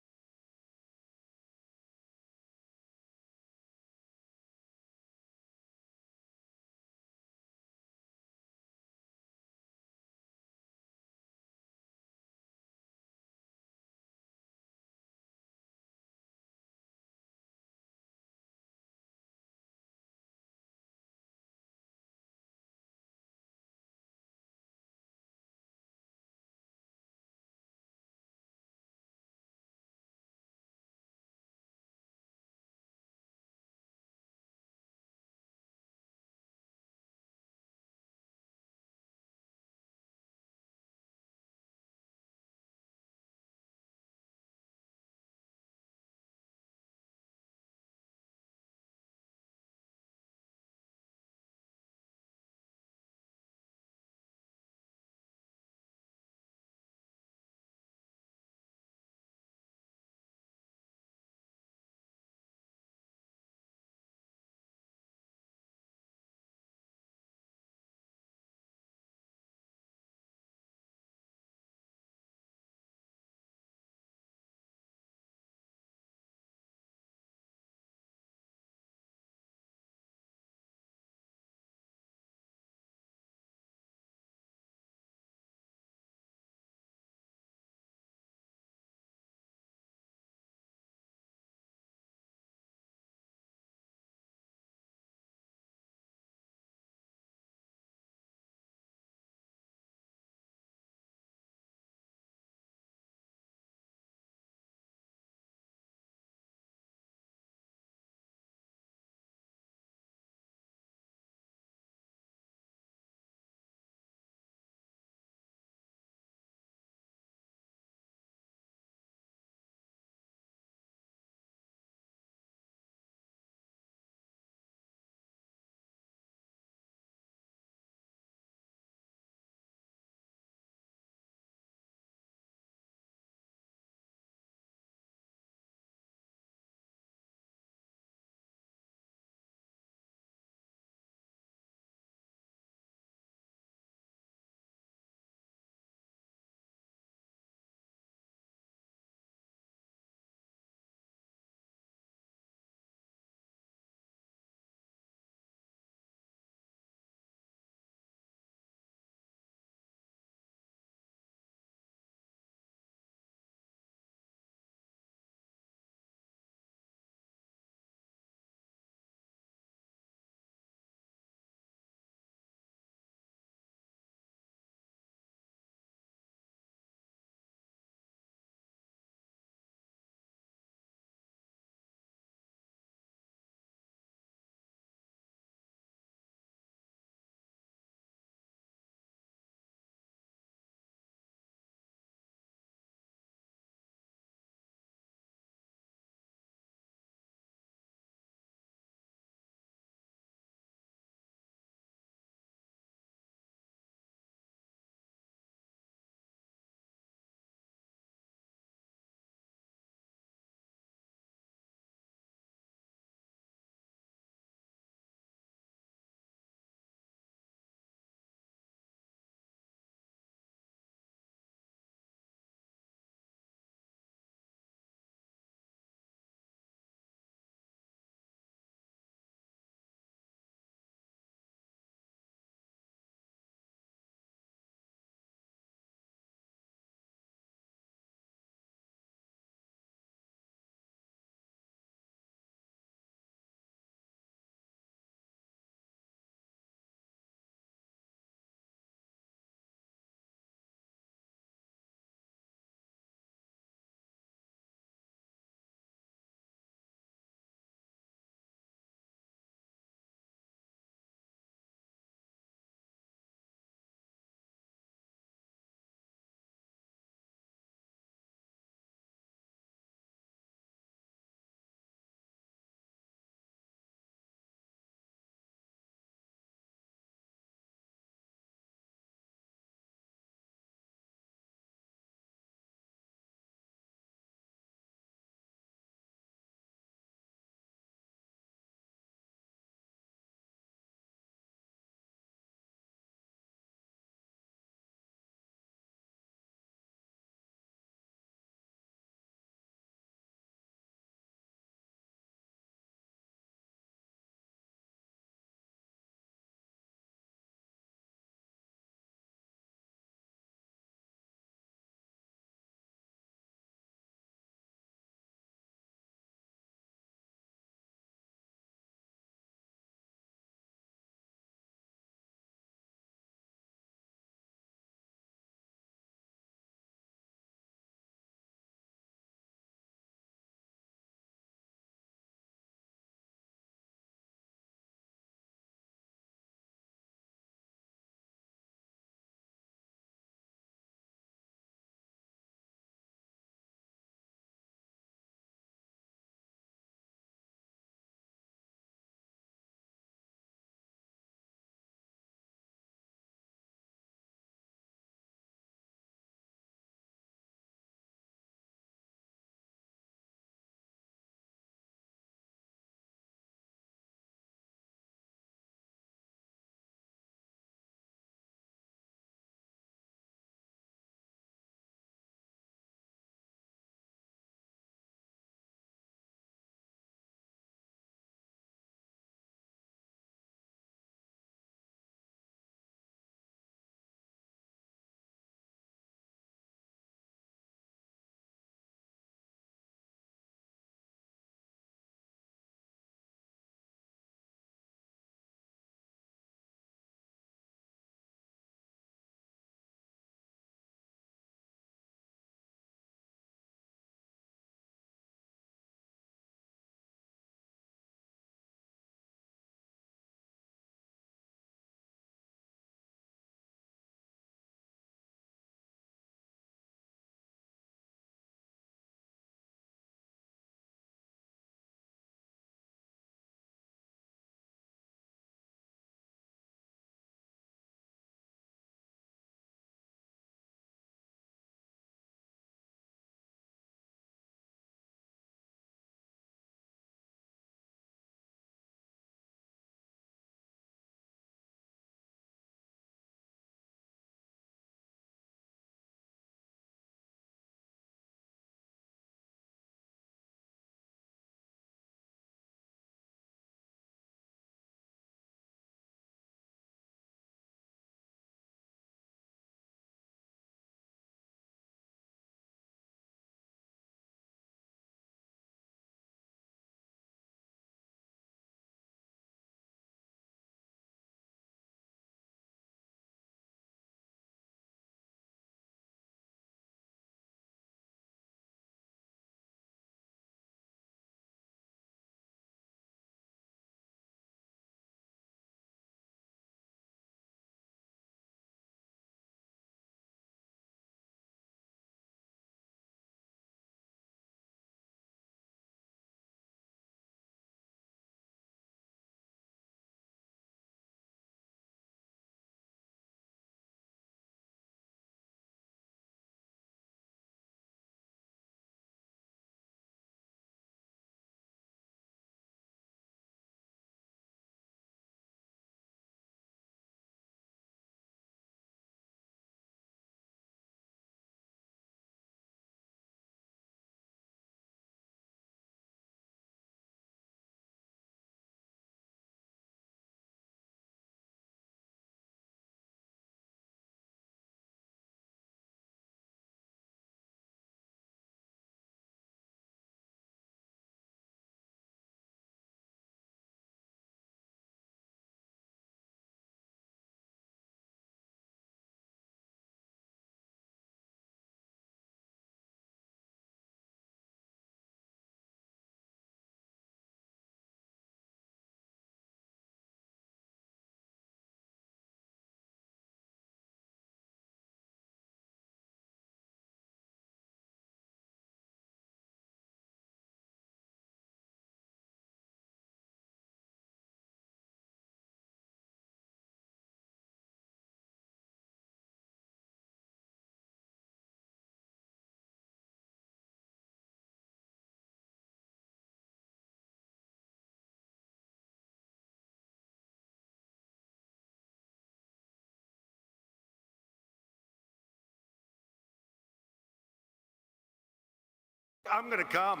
I'm gonna come.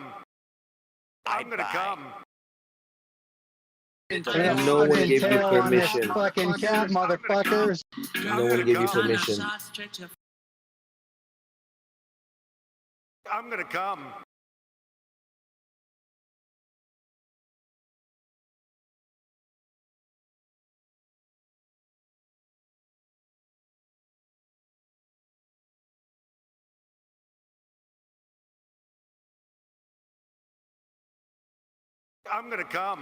I'm gonna come. No one Fucking gave you tail on this permission. fucking cat, motherfuckers. No one gave you permission. I'm gonna come. I'm gonna come.